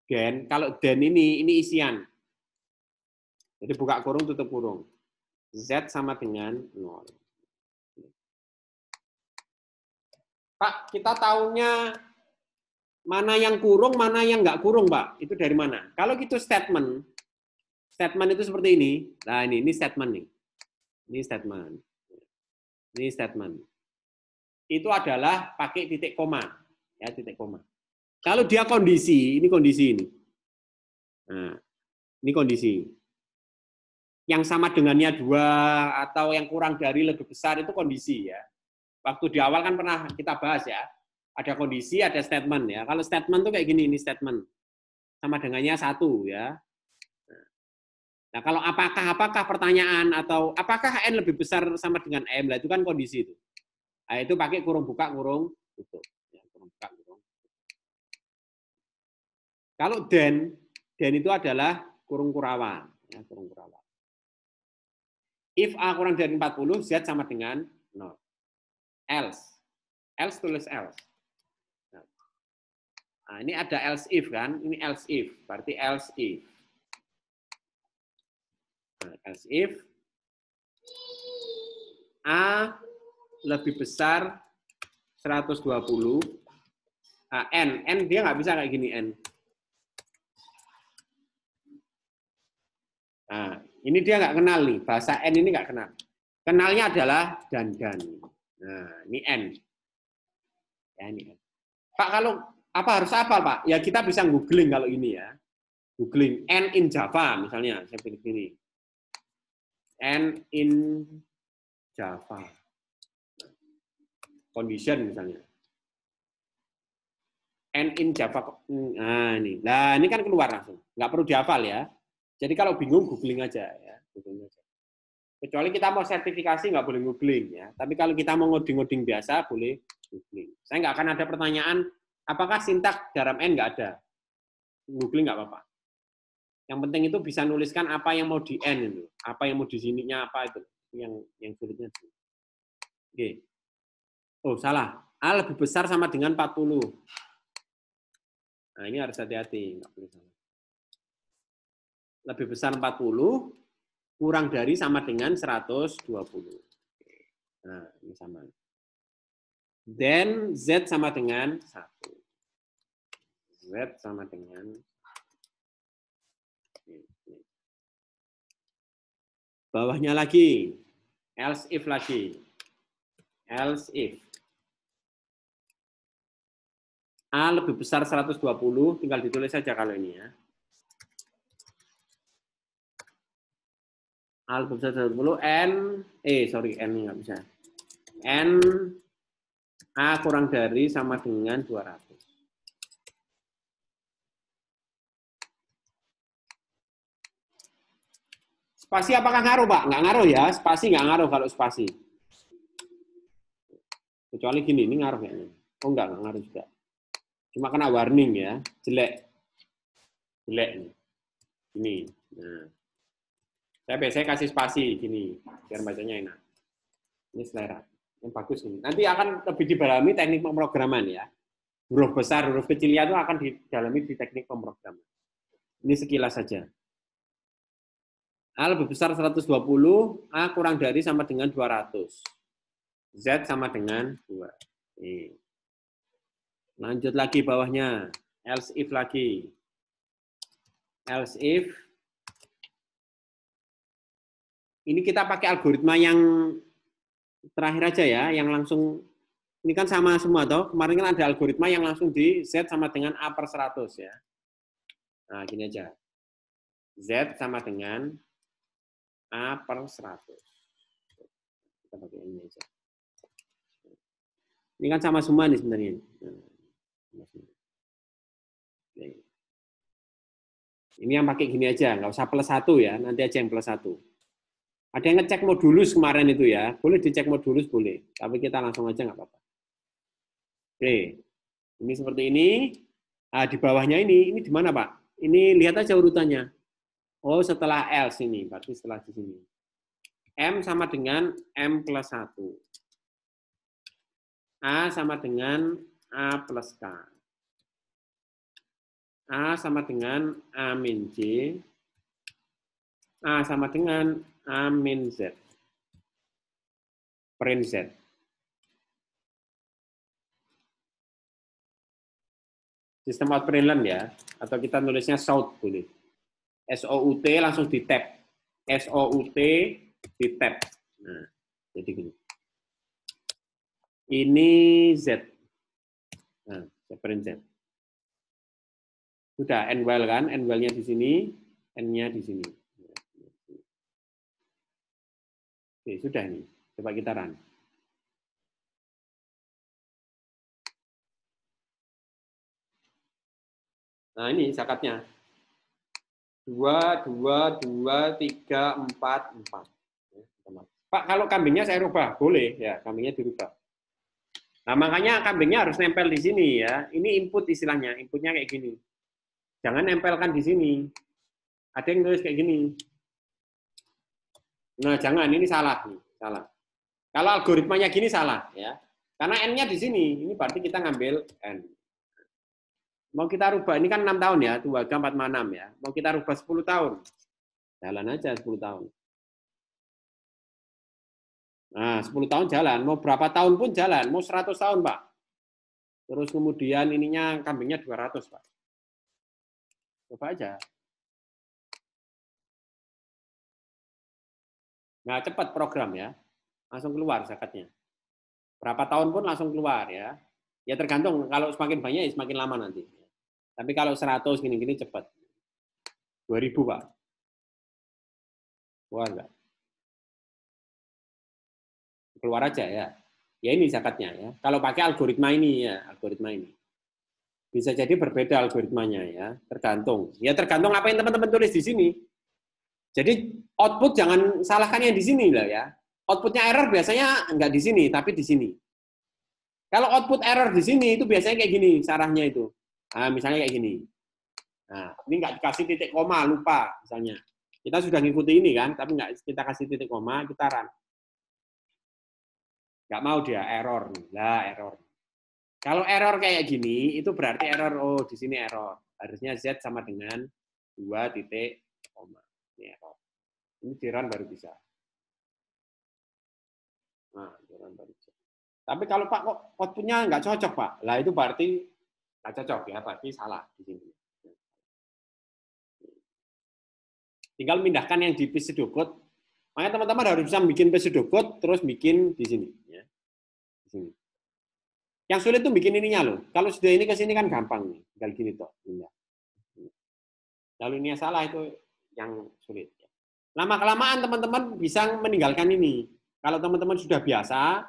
Dan, kalau dan ini isian. Jadi buka kurung, tutup kurung. Z sama dengan 0. Pak, kita tahunya mana yang kurung, mana yang nggak kurung, Pak. Itu dari mana? Kalau gitu statement itu seperti ini. Nah, ini statement nih. Ini statement. Ini statement. Itu adalah pakai titik koma. Ya, titik koma. Kalau dia kondisi, ini kondisi ini. Nah, ini kondisi. Yang sama dengannya 2 atau yang kurang dari lebih besar itu kondisi ya. Waktu di awal kan pernah kita bahas ya. Ada kondisi, ada statement ya. Kalau statement tuh kayak gini, ini statement. Sama dengannya 1 ya. Nah, kalau apakah pertanyaan atau apakah N lebih besar sama dengan M, lah itu kan kondisi itu. Nah, itu pakai kurung buka, kurung tutup. Ya, kurung buka, kurung. Kalau then itu adalah kurung kurawan. Ya, kurung kurawan. If A kurang dari 40, Z sama dengan 0. Else. Else tulis else. Nah, ini ada else if kan? Ini else if. Berarti else if. Nah, else if A lebih besar 120. Nah, N dia nggak bisa kayak gini N. Nah, ini dia nggak kenal nih, bahasa N ini nggak kenal. Kenalnya adalah dan. Nah, ini N. Ya, ini N. Pak, kalau apa harus hafal, Pak? Ya kita bisa googling kalau ini ya. Googling N in Java misalnya, saya pilih ini. N in Java. Condition misalnya. N in Java. Nah, ini. Nah, ini kan keluar langsung. Nggak perlu dihafal ya. Jadi kalau bingung googling aja ya, googling aja. Kecuali kita mau sertifikasi nggak boleh googling ya. Tapi kalau kita mau ngoding-ngoding biasa boleh googling. Saya nggak akan ada pertanyaan apakah sintak dalam N nggak ada. Googling nggak apa-apa. Yang penting itu bisa nuliskan apa yang mau di N itu, apa yang mau di sininya apa itu, yang sulitnya. Oke. Oh salah. A lebih besar sama dengan 40. Nah ini harus hati-hati, nggak boleh salah. Lebih besar 40, kurang dari sama dengan 120. Nah, ini sama. Then Z sama dengan 1. Z sama dengan bawahnya lagi. Else if lagi. Else if. A lebih besar 120, tinggal ditulis saja kalau ini ya. A lebih besar 120, N nggak bisa. N A kurang dari sama dengan 200. Spasi apakah ngaruh, Pak? Nggak ngaruh ya, spasi nggak ngaruh kalau spasi. Kecuali gini, ini ngaruh kayaknya. Oh nggak ngaruh juga. Cuma kena warning ya, jelek. Jelek nih. Ini. Nah. Saya biasanya kasih spasi gini, biar bacanya enak. Ini selera. Yang bagus ini. Nanti akan lebih didalami teknik pemrograman ya. Huruf besar, huruf kecilnya itu akan didalami di teknik pemrograman. Ini sekilas saja. A lebih besar 120, A kurang dari sama dengan 200. Z sama dengan 2. Nih. Lanjut lagi bawahnya. Else if lagi. Else if. Ini kita pakai algoritma yang terakhir aja ya, yang langsung Ini kan sama semua toh. Kemarin kan ada algoritma yang langsung di Z sama dengan A per 100 ya. Nah, gini aja. Z sama dengan A per 100. Kita pakai ini aja. Ini kan sama semua nih sebenarnya. Ini yang pakai gini aja, nggak usah plus 1 ya, nanti aja yang plus 1. Ada yang ngecek modulus kemarin itu ya, boleh dicek modulus boleh, tapi kita langsung aja nggak apa-apa. Oke, ini seperti ini. Nah, di bawahnya ini di mana Pak? Ini lihat aja urutannya. Oh, setelah L sini, berarti setelah di sini. M sama dengan M plus 1. A sama dengan A plus K. A sama dengan A min J. A sama dengan A min Z. Print Z. Sistem outprint learn ya. Atau kita nulisnya SOUT boleh. SOUT langsung di tab. SOUT di tab. Nah, jadi gini. Ini Z. Nah, print Z. Sudah, N-well kan? N-well-nya di sini, N-nya di sini. Oke, sudah ini. Coba kita run. Nah, ini zakatnya. 2, 2, 2, 3, 4, 4. Pak, kalau kambingnya saya rubah, boleh ya, kambingnya dirubah. Nah, makanya kambingnya harus nempel di sini ya. Ini input istilahnya, inputnya kayak gini. Jangan nempelkan di sini. Ada yang tulis kayak gini. Nah, jangan, ini salah nih, salah. Kalau algoritmanya gini salah ya. Karena N-nya di sini, ini berarti kita ngambil N. Mau kita rubah, ini kan 6 tahun ya, 2, 4, 6 ya. Mau kita rubah 10 tahun. Jalan aja 10 tahun. Nah, 10 tahun jalan, mau berapa tahun pun jalan, mau 100 tahun, Pak. Terus kemudian ininya kambingnya 200, Pak. Coba aja. Nah, cepat program ya. Langsung keluar zakatnya. Berapa tahun pun langsung keluar ya. Ya tergantung, kalau semakin banyak ya semakin lama nanti. Tapi kalau 100 gini-gini cepat. 2000, Pak. Keluar enggak? Keluar aja ya. Ya ini zakatnya ya. Kalau pakai algoritma ini ya, algoritma ini. Bisa jadi berbeda algoritmanya ya, tergantung. Ya tergantung apa yang teman-teman tulis di sini. Jadi output jangan salahkan yang di sini lah ya. Outputnya error biasanya enggak di sini, tapi di sini. Kalau output error di sini itu biasanya kayak gini caranya itu. Nah, misalnya kayak gini. Nah, ini enggak dikasih titik koma, lupa misalnya. Kita sudah ngikuti ini kan, tapi enggak kita kasih titik koma, kita run. Enggak mau dia error. Lah, error. Kalau error kayak gini, itu berarti error, oh di sini error. Harusnya Z sama dengan 2 titik koma. Ini error. Ini di run baru bisa. Nah, di run baru bisa. Tapi kalau Pak kok outputnya nggak cocok Pak, lah itu berarti nggak cocok ya, berarti salah di sini. Tinggal mindahkan yang di pseudocode. Makanya teman-teman harus bisa bikin pseudocode, terus bikin di sini. Ya. Di sini. Yang sulit tuh bikin ininya loh. Kalau sudah ini ke sini kan gampang nih, tinggal gini toh. Lalu ini salah itu yang sulit. Lama-kelamaan teman-teman bisa meninggalkan ini. Kalau teman-teman sudah biasa,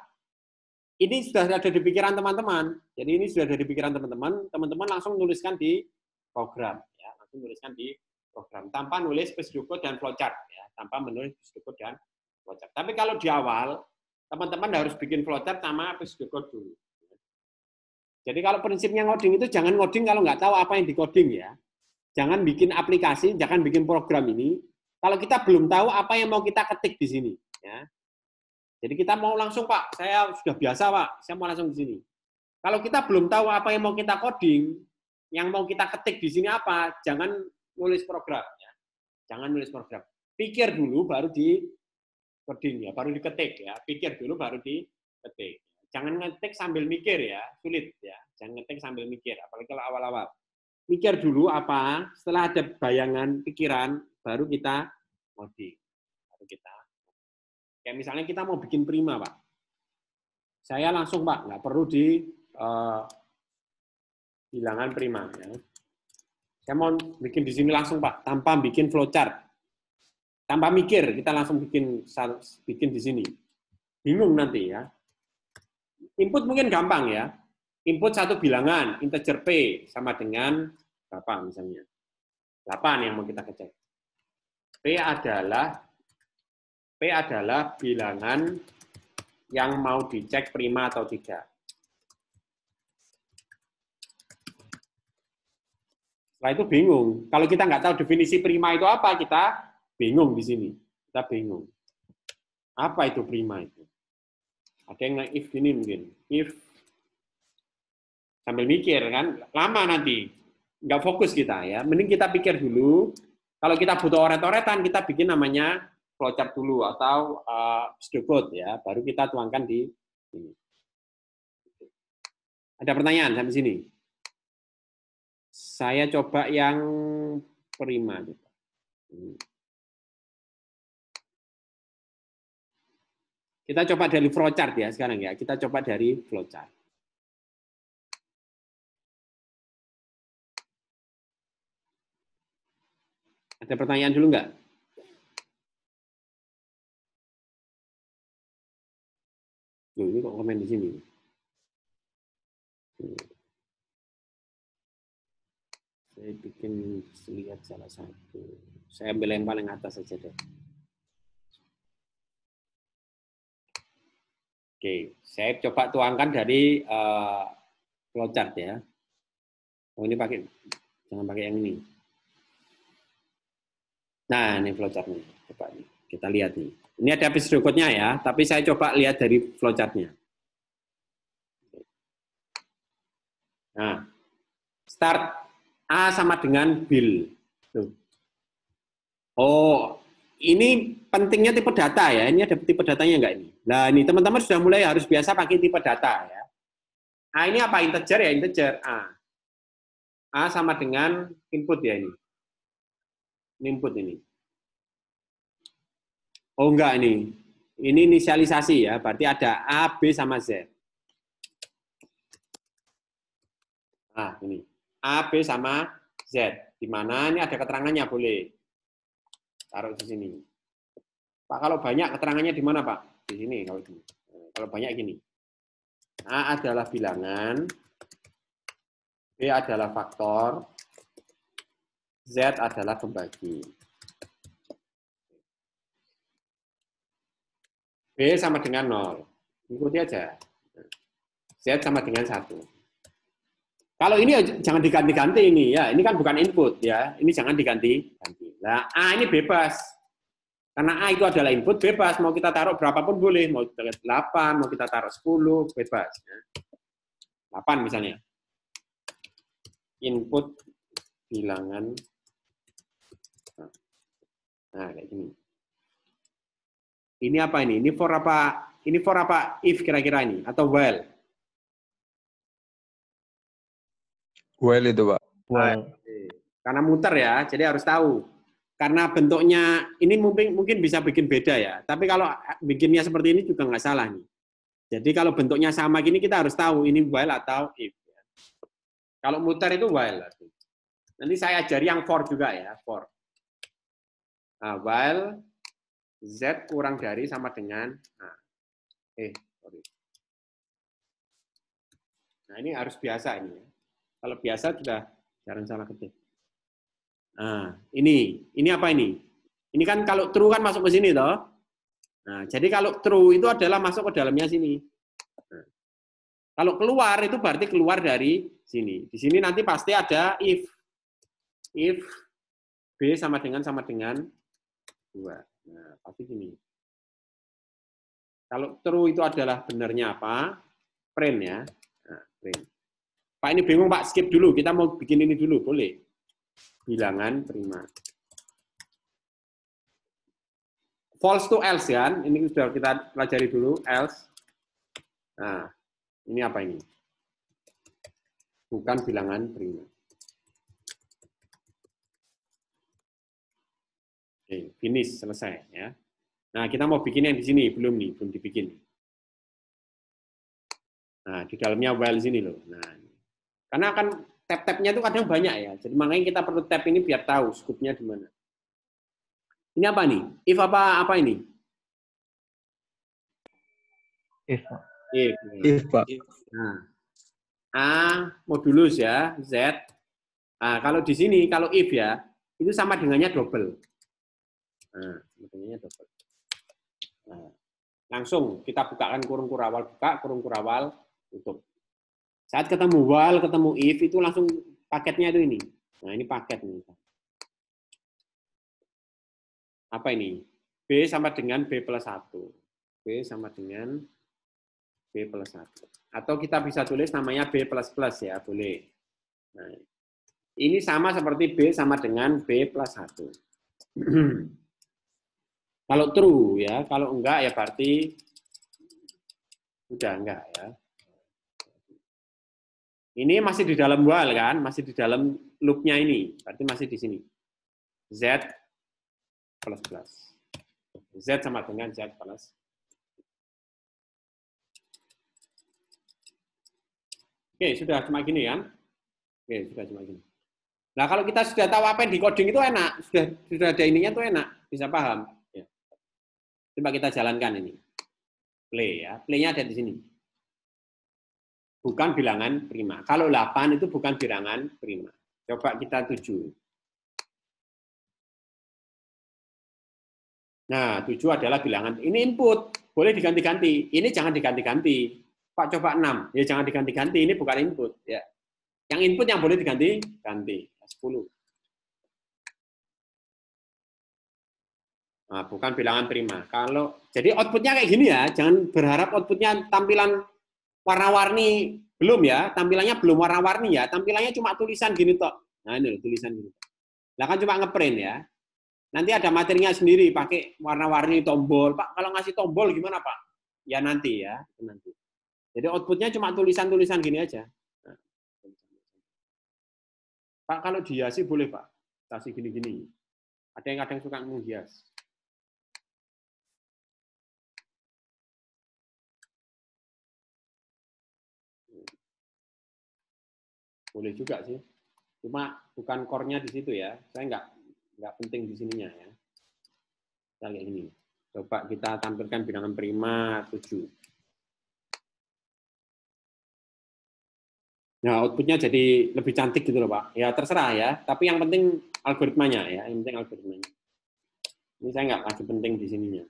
ini sudah ada di pikiran teman-teman. Jadi ini sudah ada di pikiran teman-teman. Teman-teman langsung nuliskan di program, ya, langsung nuliskan di program tanpa nulis pseudocode dan flowchart, ya, tanpa menulis pseudocode dan flowchart. Tapi kalau di awal, teman-teman harus bikin flowchart sama pseudocode dulu. Jadi kalau prinsipnya ngoding itu jangan ngoding kalau nggak tahu apa yang di-coding ya. Jangan bikin aplikasi, jangan bikin program ini kalau kita belum tahu apa yang mau kita ketik di sini. Ya. Jadi kita mau langsung Pak, saya sudah biasa Pak, saya mau langsung di sini. Kalau kita belum tahu apa yang mau kita coding, yang mau kita ketik di sini apa, jangan nulis program. Ya. Jangan nulis program. Pikir dulu baru di coding ya, baru diketik ya. Pikir dulu baru diketik. Jangan ngetik sambil mikir ya, sulit ya. Jangan ngetik sambil mikir, apalagi kalau awal-awal. Mikir dulu apa, setelah ada bayangan, pikiran, baru kita coding. Baru kita. Kayak misalnya kita mau bikin prima, Pak. Saya langsung, Pak, nggak perlu di bilangan prima. Ya. Saya mau bikin di sini langsung, Pak, tanpa bikin flowchart. Tanpa mikir, kita langsung bikin di sini. Bingung nanti ya. Input mungkin gampang ya. Input satu bilangan, integer P sama dengan berapa misalnya. 8 yang mau kita cek. P adalah bilangan yang mau dicek prima atau tidak. Setelah itu bingung. Kalau kita nggak tahu definisi prima itu apa, kita bingung di sini. Kita bingung. Apa itu prima itu? Ada yang if gini mungkin. If sambil mikir kan, lama nanti. Nggak fokus kita ya. Mending kita pikir dulu. Kalau kita butuh oret-oretan, kita bikin namanya flowchart dulu atau pseudocode ya. Baru kita tuangkan di sini. Ada pertanyaan sampai sini? Saya coba yang prima. Kita coba dari flowchart ya sekarang ya. Kita coba dari flowchart. Ada pertanyaan dulu nggak? Loh, ini kok komen di sini? Saya bikin lihat salah satu. Saya ambil yang paling atas saja deh. Oke, saya coba tuangkan dari flowchart ya. Oh ini pakai, jangan pakai yang ini. Nah ini flowchartnya, coba nih, kita lihat nih. Ini ada pseudocode-nya ya, tapi saya coba lihat dari flowchart-nya. Nah, start A sama dengan bill. Tuh. Oh, ini pentingnya tipe data ya. Ini ada tipe datanya enggak ini? Nah, ini teman-teman sudah mulai harus biasa pakai tipe data ya. A ini apa? Integer ya, integer A. A sama dengan input ya ini. Ini input ini. Oh enggak ini. Ini inisialisasi ya, berarti ada A, B sama Z. Nah, ini. A, B sama Z. Di mana ini ada keterangannya boleh. Taruh di sini. Pak, kalau banyak keterangannya di mana, Pak? Di sini kalau gini. Kalau banyak gini. A adalah bilangan, B adalah faktor, Z adalah pembagi. B sama dengan 0. Ikuti aja. Z sama dengan 1. Kalau ini jangan diganti-ganti ini ya. Ini kan bukan input ya. Ini jangan diganti-ganti. Nah, A ini bebas. Karena A itu adalah input bebas. Mau kita taruh berapapun boleh. Mau kita 8, mau kita taruh 10, bebas. 8 misalnya. Input bilangan. Nah, kayak gini. Ini apa ini? Ini for apa? Ini for apa? If kira-kira ini atau while? While itu, Pak. While. Karena muter ya, jadi harus tahu. Karena bentuknya ini mungkin bisa bikin beda ya. Tapi kalau bikinnya seperti ini juga nggak salah nih. Jadi kalau bentuknya sama gini kita harus tahu ini while atau if. Kalau muter itu while. Nanti saya ajari yang for juga ya, for. Nah, while Z kurang dari sama dengan sorry. Nah, ini harus biasa ini. Kalau biasa sudah jarang salah ketik. Nah, ini apa ini? Ini kan kalau true kan masuk ke sini toh. Nah, jadi kalau true itu adalah masuk ke dalamnya sini. Nah, kalau keluar itu berarti keluar dari sini. Di sini nanti pasti ada if B sama dengan 2. Nah, pasti gini. Kalau true itu adalah benarnya apa? Print ya. Nah, print. Pak ini bingung Pak, skip dulu. Kita mau bikin ini dulu, boleh? Bilangan prima. False to else kan? Ini sudah kita pelajari dulu, else. Nah, ini apa ini? Bukan bilangan prima. Oke, finish, selesai ya. Nah, kita mau bikin yang di sini, belum dibikin. Nah, di dalamnya while sini loh. Nah, karena kan tab-tabnya itu kadang banyak ya. Jadi makanya kita perlu tab ini biar tahu scope-nya di mana. Ini apa nih? If apa ini? If. If. If, Pak. Nah, A modulus ya, Z. Nah, kalau di sini, kalau if ya, itu sama dengannya double. Nah, sama dengannya double. Nah, langsung kita bukakan kurung kurawal, buka kurung kurawal, tutup. Saat ketemu while, ketemu if, itu langsung paketnya itu ini. Nah, ini paket nih. Apa ini? B sama dengan B plus 1. B sama dengan B plus 1. Atau kita bisa tulis namanya B plus plus ya, boleh. Nah, ini sama seperti B sama dengan B plus 1. Kalau true ya, kalau enggak ya berarti udah enggak ya. Ini masih di dalam while kan, masih di dalam loop-nya ini, berarti masih di sini. Z plus plus. Z sama dengan Z plus. Oke, sudah cuma gini kan? Oke, sudah cuma gini. Nah, kalau kita sudah tahu apa yang di coding itu enak, sudah ada ininya tuh enak, bisa paham. Ya. Coba kita jalankan ini. Play ya, play-nya ada di sini. Bukan bilangan prima. Kalau 8 itu bukan bilangan prima. Coba kita 7. Nah, 7 adalah bilangan. Ini input, boleh diganti-ganti. Ini jangan diganti-ganti. Pak coba 6, ya jangan diganti-ganti. Ini bukan input. Ya. Yang input yang boleh diganti-ganti. 10. Nah, bukan bilangan prima. Jadi outputnya kayak gini ya. Jangan berharap outputnya tampilan warna-warni, belum ya, tampilannya belum warna-warni ya, tampilannya cuma tulisan gini toh. Nah ini loh, tulisan gini. Lah kan cuma ngeprint ya. Nanti ada materinya sendiri, pakai warna-warni tombol. Pak, kalau ngasih tombol gimana Pak? Ya nanti ya, nanti. Jadi outputnya cuma tulisan-tulisan gini aja. Nah. Pak, kalau dihiasi boleh Pak, kasih gini-gini. Ada yang kadang suka menghias. Boleh juga sih. Cuma bukan core-nya di situ ya. Saya nggak penting di sininya ya. Kita kayak gini. Coba kita tampilkan bilangan prima 7. Nah, outputnya jadi lebih cantik gitu loh Pak. Ya terserah ya. Tapi yang penting algoritmanya ya. Yang penting algoritmanya. Ini saya nggak kasih penting di sininya.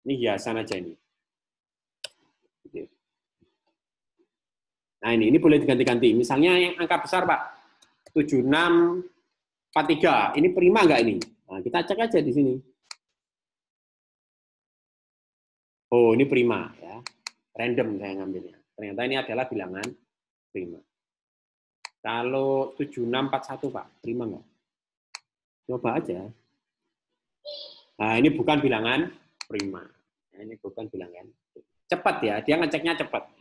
Ini hiasan aja ini. Nah ini boleh diganti-ganti. Misalnya yang angka besar Pak, 7643. Ini prima nggak ini? Nah, kita cek aja di sini. Oh ini prima ya. Random saya ngambilnya. Ternyata ini adalah bilangan prima. Kalau 7641 Pak, prima nggak? Coba aja. Nah ini bukan bilangan prima. Nah, ini bukan bilangan. Cepat ya, dia ngeceknya cepat.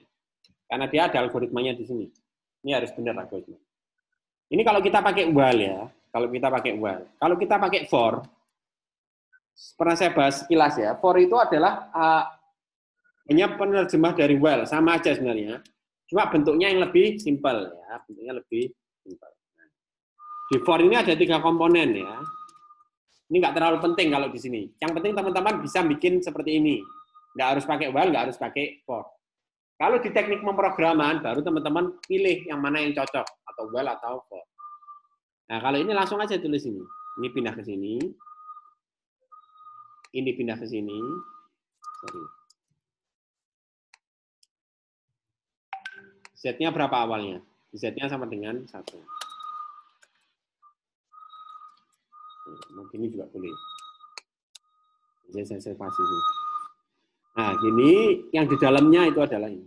Karena dia ada algoritmanya di sini. Ini harus benar algoritma. Ini kalau kita pakai while ya, kalau kita pakai while. Kalau kita pakai for, pernah saya bahas sekilas ya, for itu adalah hanya penerjemah dari while, sama aja sebenarnya. Cuma bentuknya yang lebih simpel ya, bentuknya lebih simpel. Di for ini ada 3 komponen ya. Ini nggak terlalu penting kalau di sini. Yang penting teman-teman bisa bikin seperti ini. Nggak harus pakai while, nggak harus pakai for. Kalau di teknik pemrograman, baru teman-teman pilih yang mana yang cocok, atau while atau for. Nah, kalau ini langsung aja tulis ini. Ini pindah ke sini. Ini pindah ke sini. Sorry. Z-nya berapa awalnya? Z-nya sama dengan 1. Nah, gini juga boleh. Jadi saya pasti ini. Nah, gini yang di dalamnya itu adalah ini.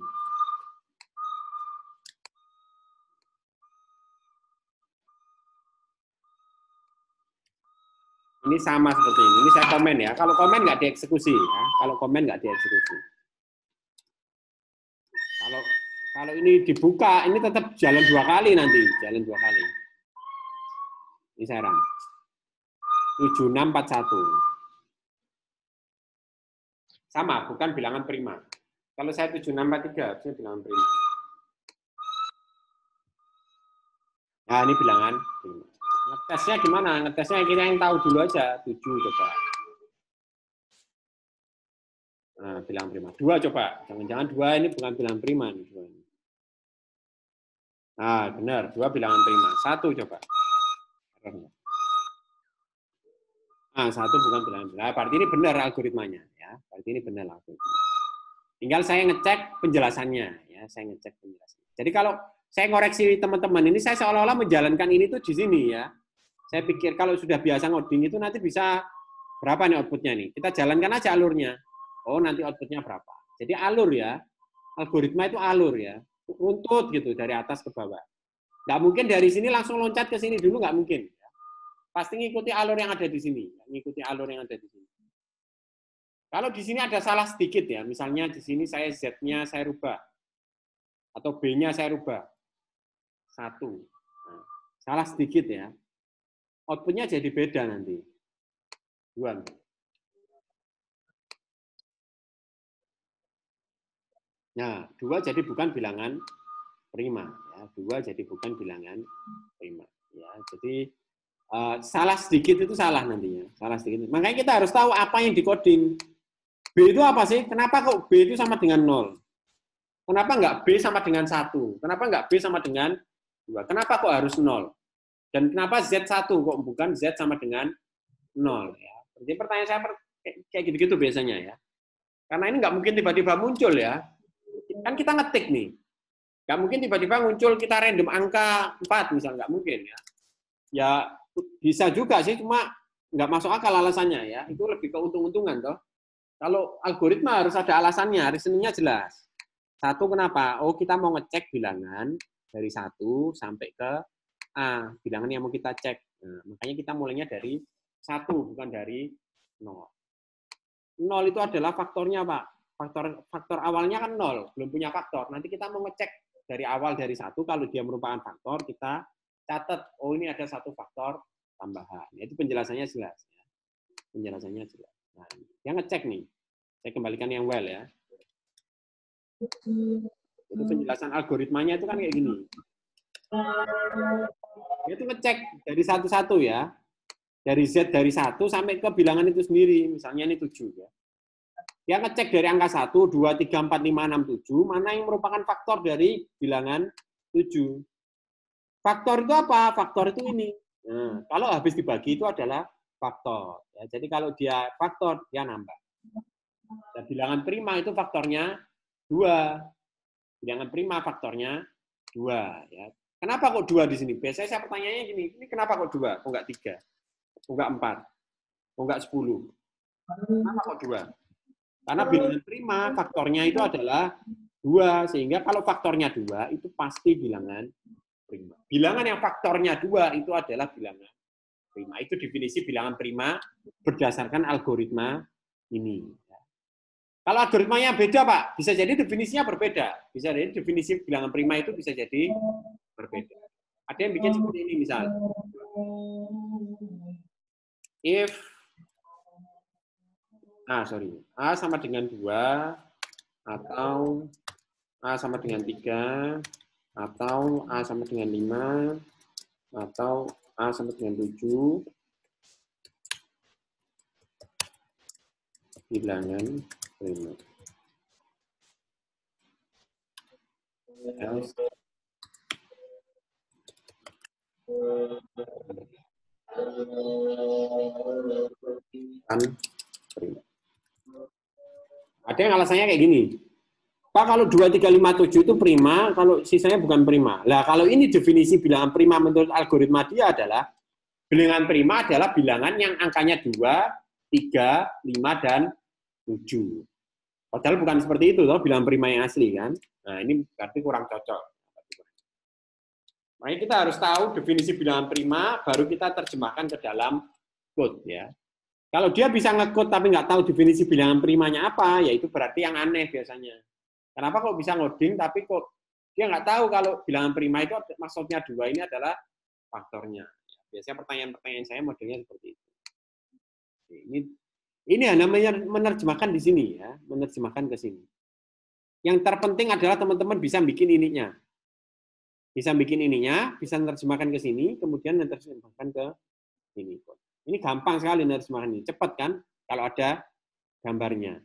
Ini sama seperti ini. Ini saya komen ya. Kalau komen nggak dieksekusi ya. Kalau komen nggak dieksekusi. Kalau ini dibuka, ini tetap jalan 2 kali nanti. Jalan 2 kali. Ini saya run. 7641. Sama, bukan bilangan prima. Kalau saya 7643, harusnya bilangan prima. Nah, ini bilangan prima. Ngetesnya gimana? Ngetesnya kita yang tahu dulu aja. 7 coba. Nah, bilangan prima. 2 coba. Jangan-jangan 2 ini bukan bilangan prima. Nih, 2 ini. Nah, benar. 2 bilangan prima. 1 coba. Nah, 1 bukan bilangan prima. Nah, berarti ini benar algoritmanya. Ya. Berarti ini benar algoritmanya. Tinggal saya ngecek penjelasannya. Ya, saya ngecek penjelasannya. Jadi kalau saya ngoreksi teman-teman ini, saya seolah-olah menjalankan ini tuh di sini ya. Saya pikir kalau sudah biasa ngoding itu nanti bisa berapa nih outputnya nih. Kita jalankan aja alurnya. Oh, nanti outputnya berapa. Jadi alur ya. Algoritma itu alur ya. Runtut gitu dari atas ke bawah. Nggak mungkin dari sini langsung loncat ke sini dulu, nggak mungkin. Pasti ngikuti alur yang ada di sini. Ngikuti alur yang ada di sini. Kalau di sini ada salah sedikit ya, misalnya di sini saya Z-nya saya rubah. Atau B-nya saya rubah. 1. Nah, salah sedikit ya. Outputnya jadi beda nanti. 2. Nah, 2 jadi bukan bilangan prima. Ya, 2 jadi bukan bilangan prima. Ya, jadi salah sedikit itu salah nantinya. Salah sedikit. Makanya kita harus tahu apa yang dikoding. B itu apa sih? Kenapa kok B itu sama dengan 0? Kenapa nggak B sama dengan 1? Kenapa nggak B sama dengan 2? Kenapa kok harus 0? Dan kenapa Z1 kok bukan Z sama dengan 0? Ya. Jadi pertanyaan saya kayak gitu-gitu biasanya ya. Karena ini nggak mungkin tiba-tiba muncul ya. Kan kita ngetik nih. Nggak mungkin tiba-tiba muncul kita random angka 4 misalnya. Nggak mungkin ya. Ya bisa juga sih, cuma nggak masuk akal alasannya ya. Itu lebih ke untung-untungan toh. Kalau algoritma harus ada alasannya, reasoningnya jelas. 1 kenapa? Oh, kita mau ngecek bilangan dari 1 sampai ke A, bilangan yang mau kita cek. Nah, makanya kita mulainya dari 1, bukan dari 0. 0 itu adalah faktornya, Pak. Faktor awalnya kan 0, belum punya faktor. Nanti kita mau ngecek dari awal dari 1, kalau dia merupakan faktor, kita catat, oh ini ada 1 faktor tambahan. Itu penjelasannya jelas. Ya. Penjelasannya jelas. Nah, yang ngecek nih, saya kembalikan yang well ya. Jadi penjelasan algoritmanya itu kan kayak gini. Dia itu ngecek dari satu-satu ya. Dari Z dari 1 sampai ke bilangan itu sendiri. Misalnya ini 7 ya. Dia ngecek dari angka 1, 2, 3, 4, 5, 6, 7, mana yang merupakan faktor dari bilangan 7. Faktor itu apa? Faktor itu ini. Nah, kalau habis dibagi itu adalah faktor. Ya, jadi kalau dia faktor, dia nambah. Nah, bilangan prima itu faktornya 2. Bilangan prima faktornya 2. Ya. Kenapa kok 2 di sini? Biasanya saya pertanyaannya gini, ini kenapa kok 2? Kok nggak 3? Kok nggak 4? Kok nggak 10? Kenapa kok 2? Karena bilangan prima faktornya itu adalah 2. Sehingga kalau faktornya 2, itu pasti bilangan prima. Bilangan yang faktornya 2 itu adalah bilangan prima. Itu definisi bilangan prima berdasarkan algoritma ini. Kalau algoritmanya beda, Pak, bisa jadi definisinya berbeda. Bisa jadi definisi bilangan prima itu bisa jadi berbeda. Ada yang bikin seperti ini misalnya. If A sama dengan 2, atau A sama dengan 3, atau A sama dengan 5, atau A sama dengan 7, bilangan prima. Else kan prima. Ada yang alasannya kayak gini. Pak, kalau 2, 3, 5, 7 itu prima, kalau sisanya bukan prima. Lah, kalau ini definisi bilangan prima menurut algoritma dia adalah, bilangan prima adalah bilangan yang angkanya 2, 3, 5, dan 7. Padahal bukan seperti itu, toh, bilangan prima yang asli kan. Nah, ini berarti kurang cocok. Makanya kita harus tahu definisi bilangan prima, baru kita terjemahkan ke dalam code ya. Kalau dia bisa nge-code tapi nggak tahu definisi bilangan primanya apa, ya itu berarti yang aneh biasanya. Kenapa kok bisa ngoding tapi kok dia nggak tahu kalau bilangan prima itu maksudnya 2 ini adalah faktornya. Biasanya pertanyaan-pertanyaan saya modelnya seperti itu. Ini namanya menerjemahkan di sini ya, menerjemahkan ke sini. Yang terpenting adalah teman-teman bisa bikin ininya. Bisa bikin ininya, bisa menerjemahkan ke sini, kemudian menerjemahkan ke sini. Ini gampang sekali menerjemahkan ini. Cepat kan kalau ada gambarnya.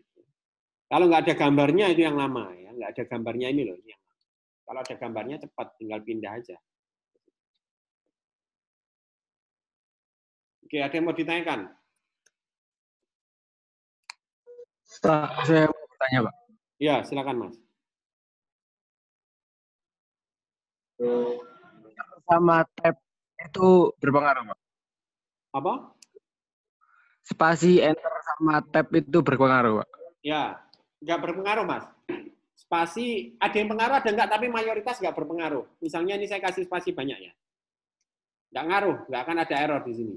Kalau nggak ada gambarnya itu yang lama. Ya. Nggak ada gambarnya ini loh. Ini yang lama. Kalau ada gambarnya cepat, tinggal pindah aja. Oke, ada yang mau ditanyakan? Saya mau bertanya, Pak. Ya, silakan Mas. Sama tab itu berpengaruh, Pak? Apa? Spasi enter sama tab itu berpengaruh, Pak? Ya, nggak berpengaruh, Mas. Spasi, ada yang pengaruh, ada nggak, tapi mayoritas nggak berpengaruh. Misalnya ini saya kasih spasi banyak ya. Nggak ngaruh, nggak akan ada error di sini.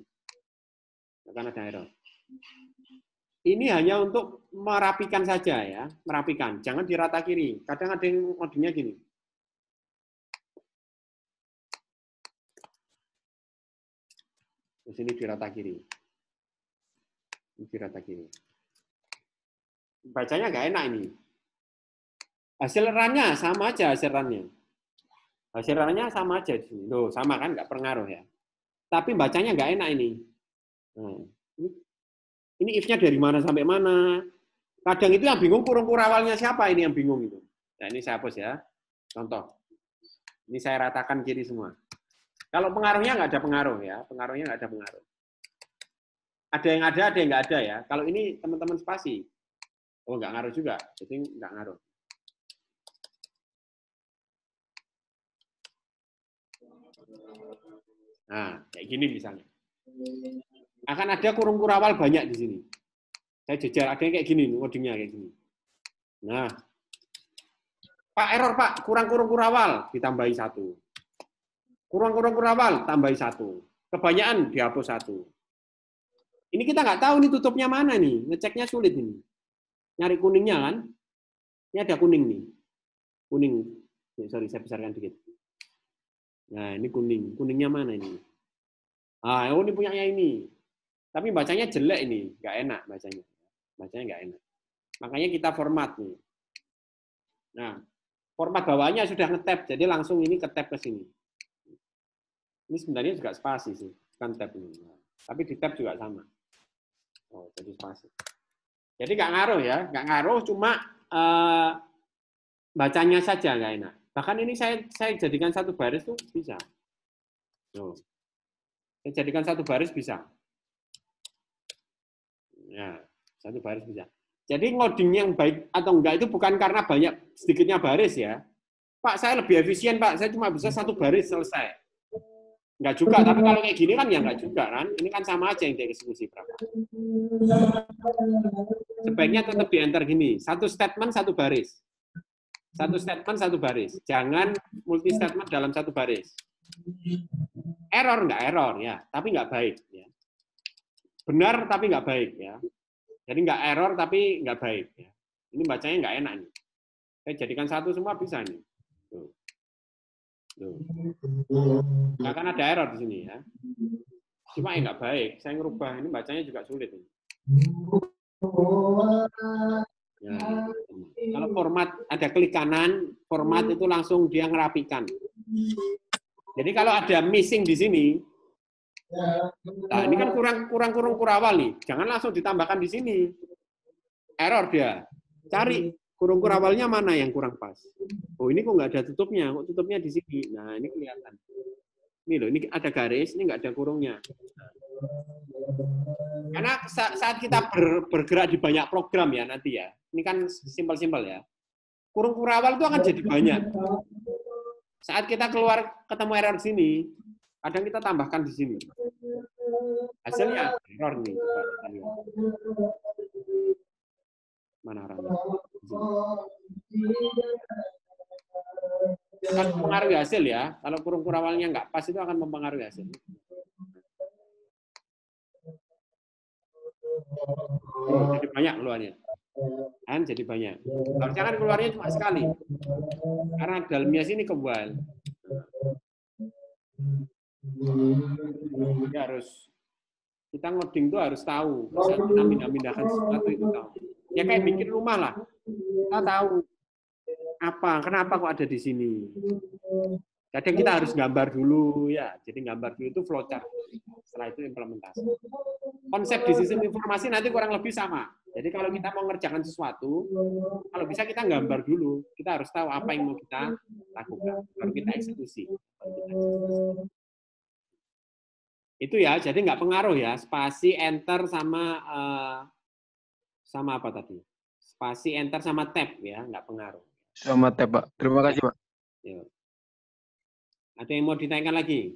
Nggak akan ada error. Ini hanya untuk merapikan saja ya, merapikan. Jangan di rata kiri. Kadang ada yang modenya gini. Di sini di rata kiri. Ini di rata kiri. Bacanya nggak enak ini. Hasil run-nya sama aja hasil run-nya. Hasil run-nya sama aja di sini. Loh, sama kan, nggak pengaruh ya. Tapi bacanya nggak enak ini. Nah, ini if-nya dari mana sampai mana. Kadang itu yang bingung kurung kurawalnya siapa ini yang bingung itu. Nah, ini saya hapus ya. Contoh. Ini saya ratakan kiri semua. Kalau pengaruhnya nggak ada pengaruh ya. Pengaruhnya nggak ada pengaruh. Ada yang ada yang nggak ada ya. Kalau ini teman-teman spasi. Oh, nggak ngaruh juga. Jadi nggak ngaruh. Nah, kayak gini misalnya. Akan ada kurung kurawal banyak di sini. Saya jejar, ada yang kayak gini, ngodingnya kayak gini. Nah, Pak error Pak, kurang kurung kurawal, ditambahi 1. Kurang kurung kurawal, tambahi 1. Kebanyakan dihapus 1. Ini kita nggak tahu nih tutupnya mana nih, ngeceknya sulit ini. Nyari kuningnya kan, ini ada kuning nih. Kuning, sorry saya besarkan dikit. Nah ini kuning, kuningnya mana ini? Ah, oh ini punyanya ini. Tapi bacanya jelek ini, nggak enak bacanya. Bacanya nggak enak. Makanya kita format nih. Nah, format bawahnya sudah nge-tab, jadi langsung ini ke-tab ke sini. Ini sebenarnya juga spasi sih, bukan tab ini. Tapi di tab juga sama. Oh, jadi spasi. Jadi nggak ngaruh ya, nggak ngaruh, cuma bacanya saja nggak enak. Bahkan ini saya jadikan satu baris tuh bisa. Tuh. Saya jadikan satu baris bisa. Ya, satu baris bisa. Jadi ngoding yang baik atau enggak itu bukan karena banyak sedikitnya baris ya. Pak, saya lebih efisien, Pak. Saya cuma bisa satu baris selesai. Enggak juga, tapi kalau kayak gini kan ya enggak juga kan. Ini kan sama aja yang dieksekusi berapa. Sebaiknya tetap di enter gini. Satu statement, satu baris. Satu statement, satu baris. Jangan multi statement dalam satu baris. Error enggak error ya, tapi enggak baik ya. Benar tapi nggak baik ya. Jadi nggak error tapi nggak baik ya. Ini bacanya nggak enak nih. Saya jadikan satu semua bisa nih. Tuh. Tuh. Nggak akan ada error di sini ya. Cuma nggak baik. Saya ngerubah ini bacanya juga sulit. Ini. Ya. Kalau format ada klik kanan, format itu langsung dia ngerapikan. Jadi kalau ada missing di sini. Nah, ini kan kurang kurawal nih. Jangan langsung ditambahkan di sini. Error dia. Cari kurung kurawalnya mana yang kurang pas. Oh, ini kok nggak ada tutupnya. Kok tutupnya di sini. Nah, ini kelihatan. Ini loh, ini ada garis, ini nggak ada kurungnya. Karena saat kita bergerak di banyak program ya nanti ya. Ini kan simpel-simpel ya. Kurung kurawal itu akan jadi banyak. Saat kita keluar ketemu error sini, kadang kita tambahkan di sini. Hasilnya error nih. Mana orangnya? Akan mempengaruhi hasil ya. Kalau kurung kurawalnya nggak pas itu akan mempengaruhi hasil. Oh, jadi banyak keluarnya. Kan jadi banyak. Harusnya kan keluarnya cuma sekali. Karena dalamnya sini kebal. Jadi harus kita ngoding tuh harus tahu. Saat kita pindah-pindahkan sesuatu itu tahu. Ya kayak bikin rumah lah. Kita tahu Kenapa kok ada di sini? Kadang kita harus gambar dulu ya. Jadi gambar dulu itu flowchart. Setelah itu implementasi. Konsep di sistem informasi nanti kurang lebih sama. Jadi kalau kita mau ngerjakan sesuatu, kalau bisa kita gambar dulu. Kita harus tahu apa yang mau kita lakukan. Baru kita eksekusi. Itu ya, jadi nggak pengaruh ya. Spasi, enter, sama apa tadi? Spasi, enter, sama tab ya, nggak pengaruh. Sama tab, Pak. Terima kasih, Pak. Yuk. Ada yang mau ditanyakan lagi?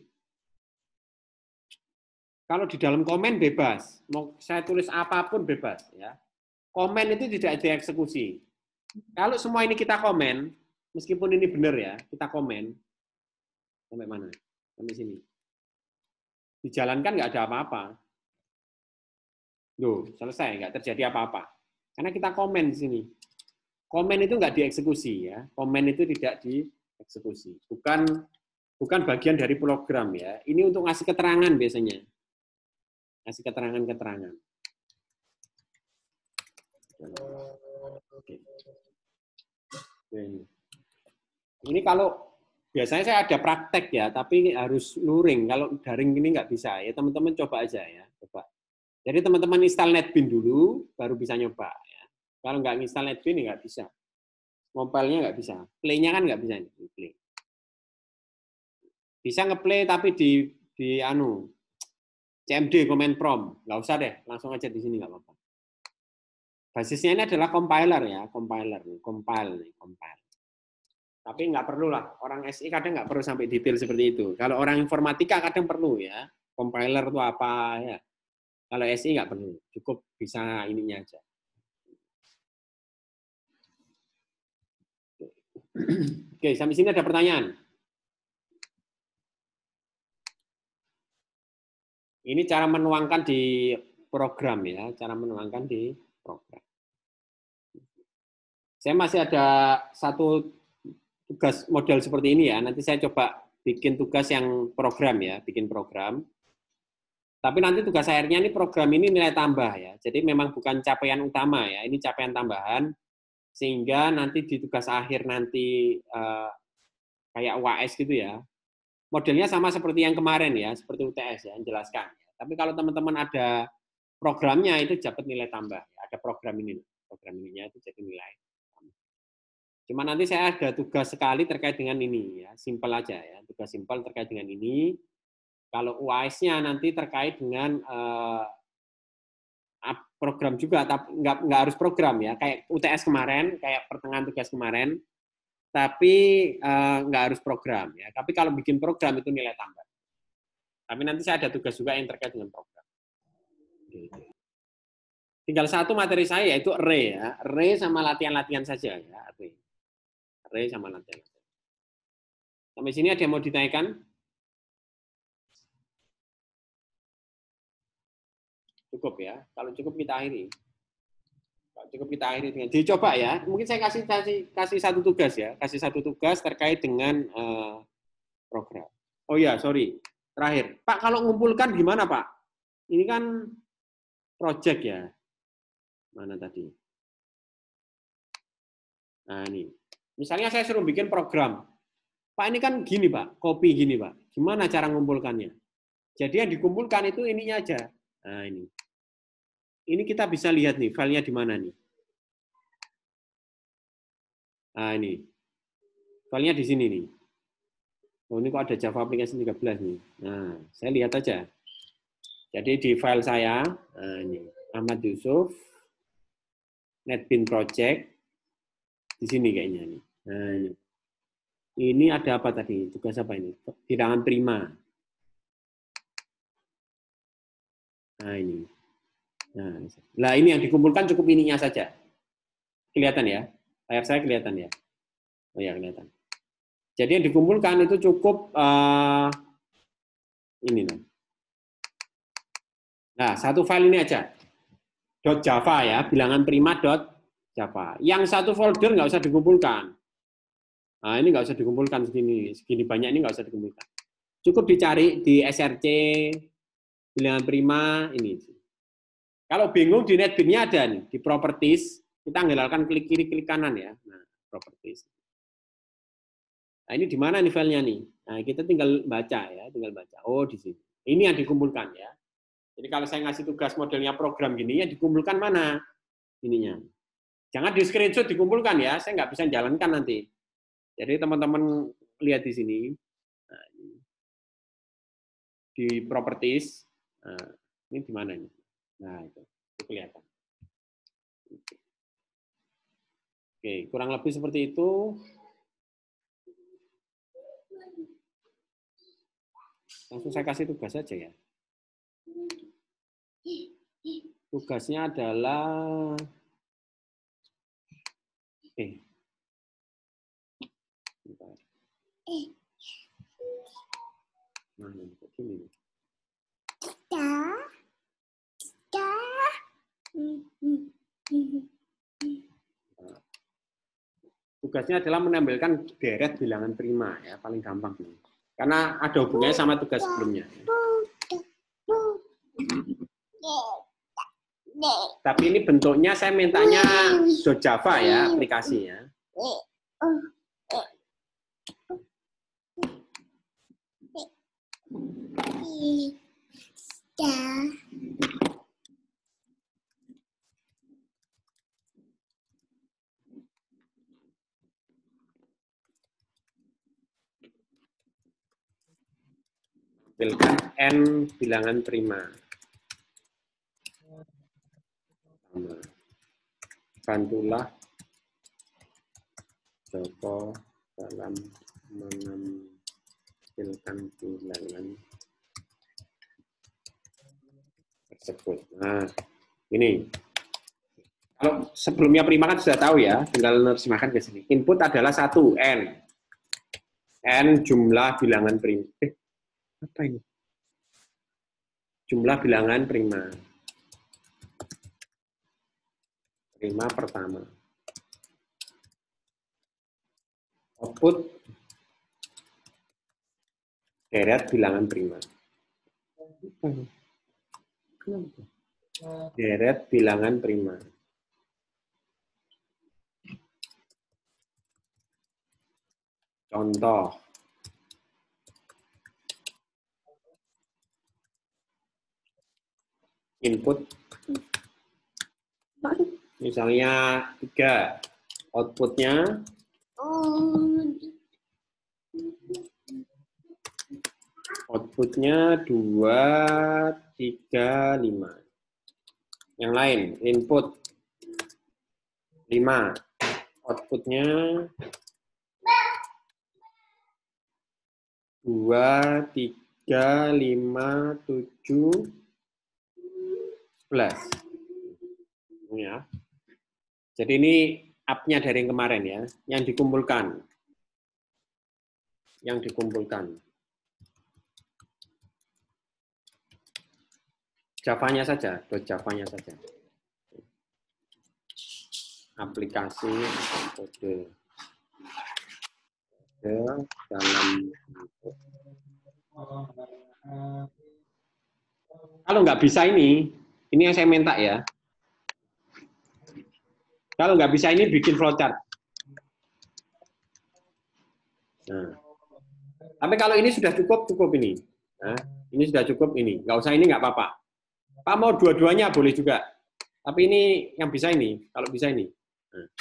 Kalau di dalam komen bebas, mau saya tulis apapun bebas ya. Komen itu tidak dieksekusi. Kalau semua ini kita komen, meskipun ini benar ya, kita komen sampai mana? Sampai sini. Dijalankan nggak ada apa-apa. Loh, selesai, nggak terjadi apa-apa. Karena kita komen di sini. Komen itu nggak dieksekusi ya. Komen itu tidak dieksekusi. Bukan bagian dari program ya. Ini untuk ngasih keterangan biasanya. Ngasih keterangan-keterangan. Oke. Ini kalau biasanya saya ada praktek ya, tapi harus luring. Kalau daring ini nggak bisa ya. Teman-teman coba aja ya. Coba. Jadi teman-teman install NetBeans dulu, baru bisa nyoba. Ya. Kalau nggak install NetBeans nggak bisa. Mobile-nya nggak bisa. Play-nya kan nggak bisa. Play. Bisa ngeplay tapi di CMD command prompt, nggak usah deh, langsung aja di sini nggak apa-apa. Basisnya ini adalah compiler ya, compile. Tapi nggak perlu lah, orang SI kadang nggak perlu sampai detail seperti itu. Kalau orang informatika kadang perlu ya, compiler itu apa ya. Kalau SI nggak perlu, cukup bisa ininya aja. Oke, sampai sini ada pertanyaan. Ini cara menuangkan di program ya, cara menuangkan di program. Saya masih ada satu tugas model seperti ini ya, nanti saya coba bikin tugas yang program ya, bikin program. Tapi nanti tugas akhirnya ini program ini nilai tambah ya, jadi memang bukan capaian utama ya, ini capaian tambahan, sehingga nanti di tugas akhir nanti kayak UAS gitu ya, modelnya sama seperti yang kemarin ya, seperti UTS ya, menjelaskan. Tapi kalau teman-teman ada programnya itu dapat nilai tambah. Ada program ininya itu jadi nilai tambah. Cuma nanti saya ada tugas sekali terkait dengan ini ya, simpel aja ya, tugas simpel terkait dengan ini. Kalau UAS-nya nanti terkait dengan program juga, tapi nggak harus program ya, kayak UTS kemarin, kayak pertengahan tugas kemarin. Tapi nggak harus program ya. Tapi kalau bikin program itu nilai tambah. Tapi nanti saya ada tugas juga yang terkait dengan program. Tinggal satu materi saya yaitu array ya, array sama latihan-latihan saja ya, array sama latihan. Sampai sini ada yang mau ditanyakan? Cukup ya. Kalau cukup kita akhiri. Dengan dicoba ya. Mungkin saya kasih satu tugas ya, kasih satu tugas terkait dengan program. Oh ya, sorry. Terakhir, Pak, kalau ngumpulkan gimana Pak? Ini kan project ya. Mana tadi? Nah ini. Misalnya saya suruh bikin program. Pak, ini kan gini Pak, copy gini Pak. Gimana cara ngumpulkannya? Jadi yang dikumpulkan itu ininya aja. Nah ini. Ini kita bisa lihat nih, filenya di mana nih. Nah ini. Filenya di sini nih. Oh, ini kok ada Java Application 13 nih. Nah, saya lihat aja. Jadi di file saya, nah ini, Ahmad Yusuf, NetBeans Project, di sini kayaknya nih. Nah, ini ada apa tadi? Tugas apa ini? Bilangan prima. Nah, ini. Nah, ini yang dikumpulkan cukup ininya saja. Kelihatan ya? Layar saya kelihatan ya? Oh ya, kelihatan. Jadi yang dikumpulkan itu cukup ini nih. Nah, satu file ini aja. .java ya, bilangan prima .java. Yang satu folder nggak usah dikumpulkan. Nah, ini nggak usah dikumpulkan segini banyak ini nggak usah dikumpulkan. Cukup dicari di src, bilangan prima, ini. Kalau bingung di NetBeans-nya ada nih, di properties, kita anggarkan klik kiri, klik kanan ya. Nah, properties. Nah, ini di mana nih filenya nih? Nah, kita tinggal baca ya, tinggal baca. Oh, di sini. Ini yang dikumpulkan ya. Jadi kalau saya ngasih tugas modelnya program gini, ya dikumpulkan mana ininya. Jangan di screenshot dikumpulkan ya, saya nggak bisa jalankan nanti. Jadi teman-teman lihat di sini, nah, di properties, nah, ini di mana ini? Nah, itu kelihatan. Oke, kurang lebih seperti itu. Langsung saya kasih tugas saja ya. Tugasnya adalah mana ini? Tugasnya adalah menampilkan deret bilangan prima ya, paling gampang nih. Karena ada hubungannya sama tugas sebelumnya. Tapi ini bentuknya saya mintanya Java ya, aplikasinya. Tampilkan N bilangan prima. Bantulah Joko dalam menampilkan bilangan tersebut. Nah, ini. Kalau sebelumnya prima kan sudah tahu ya, tinggal menerjemahkan ke sini. Input adalah 1, N. N jumlah bilangan prima. Apa ini? Jumlah bilangan prima. Prima pertama. Output deret bilangan prima. Deret bilangan prima. Contoh. Input misalnya 3, outputnya outputnya 2, 3, 5. Yang lain, input 5, outputnya 2, 3, 5, 7, 11. Ya. Jadi ini up-nya dari yang kemarin ya, yang dikumpulkan. Yang dikumpulkan. Java-nya saja, Java-nya saja. Aplikasi kode dalam kalau nggak bisa ini yang saya minta ya. Kalau nggak bisa ini bikin flowchart. Nah. Tapi kalau ini sudah cukup ini. Nah, ini sudah cukup ini. Nggak usah ini nggak apa-apa. Pak mau dua-duanya boleh juga. Tapi ini yang bisa ini. Kalau bisa ini. Nah.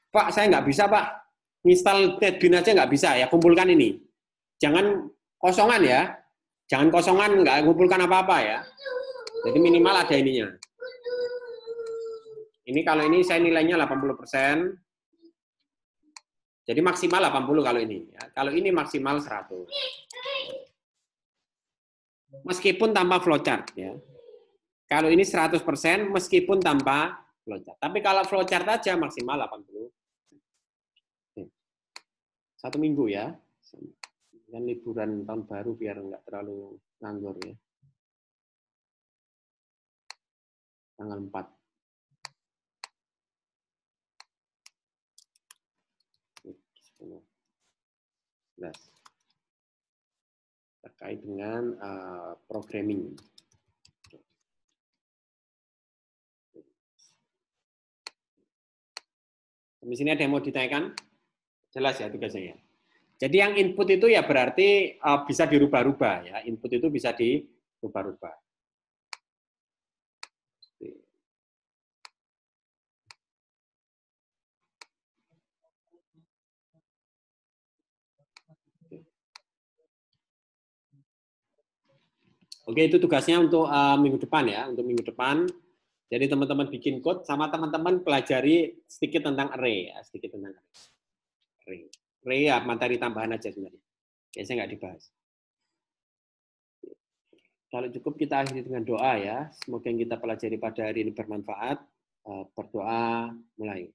Pak, saya nggak bisa, Pak. Install NetBeans aja nggak bisa. Ya, kumpulkan ini. Jangan kosongan ya. Jangan kosongan, nggak kumpulkan apa-apa ya. Jadi minimal ada ininya. Ini kalau ini saya nilainya 80%. Jadi maksimal 80 kalau ini. Ya. Kalau ini maksimal 100. Meskipun tanpa flowchart. Ya. Kalau ini 100% meskipun tanpa flowchart. Tapi kalau flowchart aja maksimal 80. 1 minggu ya. Kan liburan tahun baru biar nggak terlalu nganggur ya. Tanggal 4. Terkait dengan programming. Di sini ada yang mau ditanyakan? Jelas ya tugasnya ya? Jadi yang input itu ya berarti bisa dirubah-rubah ya. Input itu bisa dirubah-rubah. Oke, itu tugasnya untuk minggu depan ya, untuk minggu depan. Jadi teman-teman bikin code sama teman-teman pelajari sedikit tentang array ya, sedikit tentang array. Array ya materi tambahan aja sebenarnya. Biasanya nggak dibahas. Kalau cukup kita akhiri dengan doa ya. Semoga yang kita pelajari pada hari ini bermanfaat. Berdoa mulai.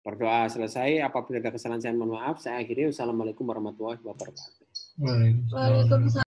Berdoa selesai. Apabila ada kesalahan saya mohon maaf. Saya akhiri. Wassalamualaikum warahmatullahi wabarakatuh. Waalaikumsalam.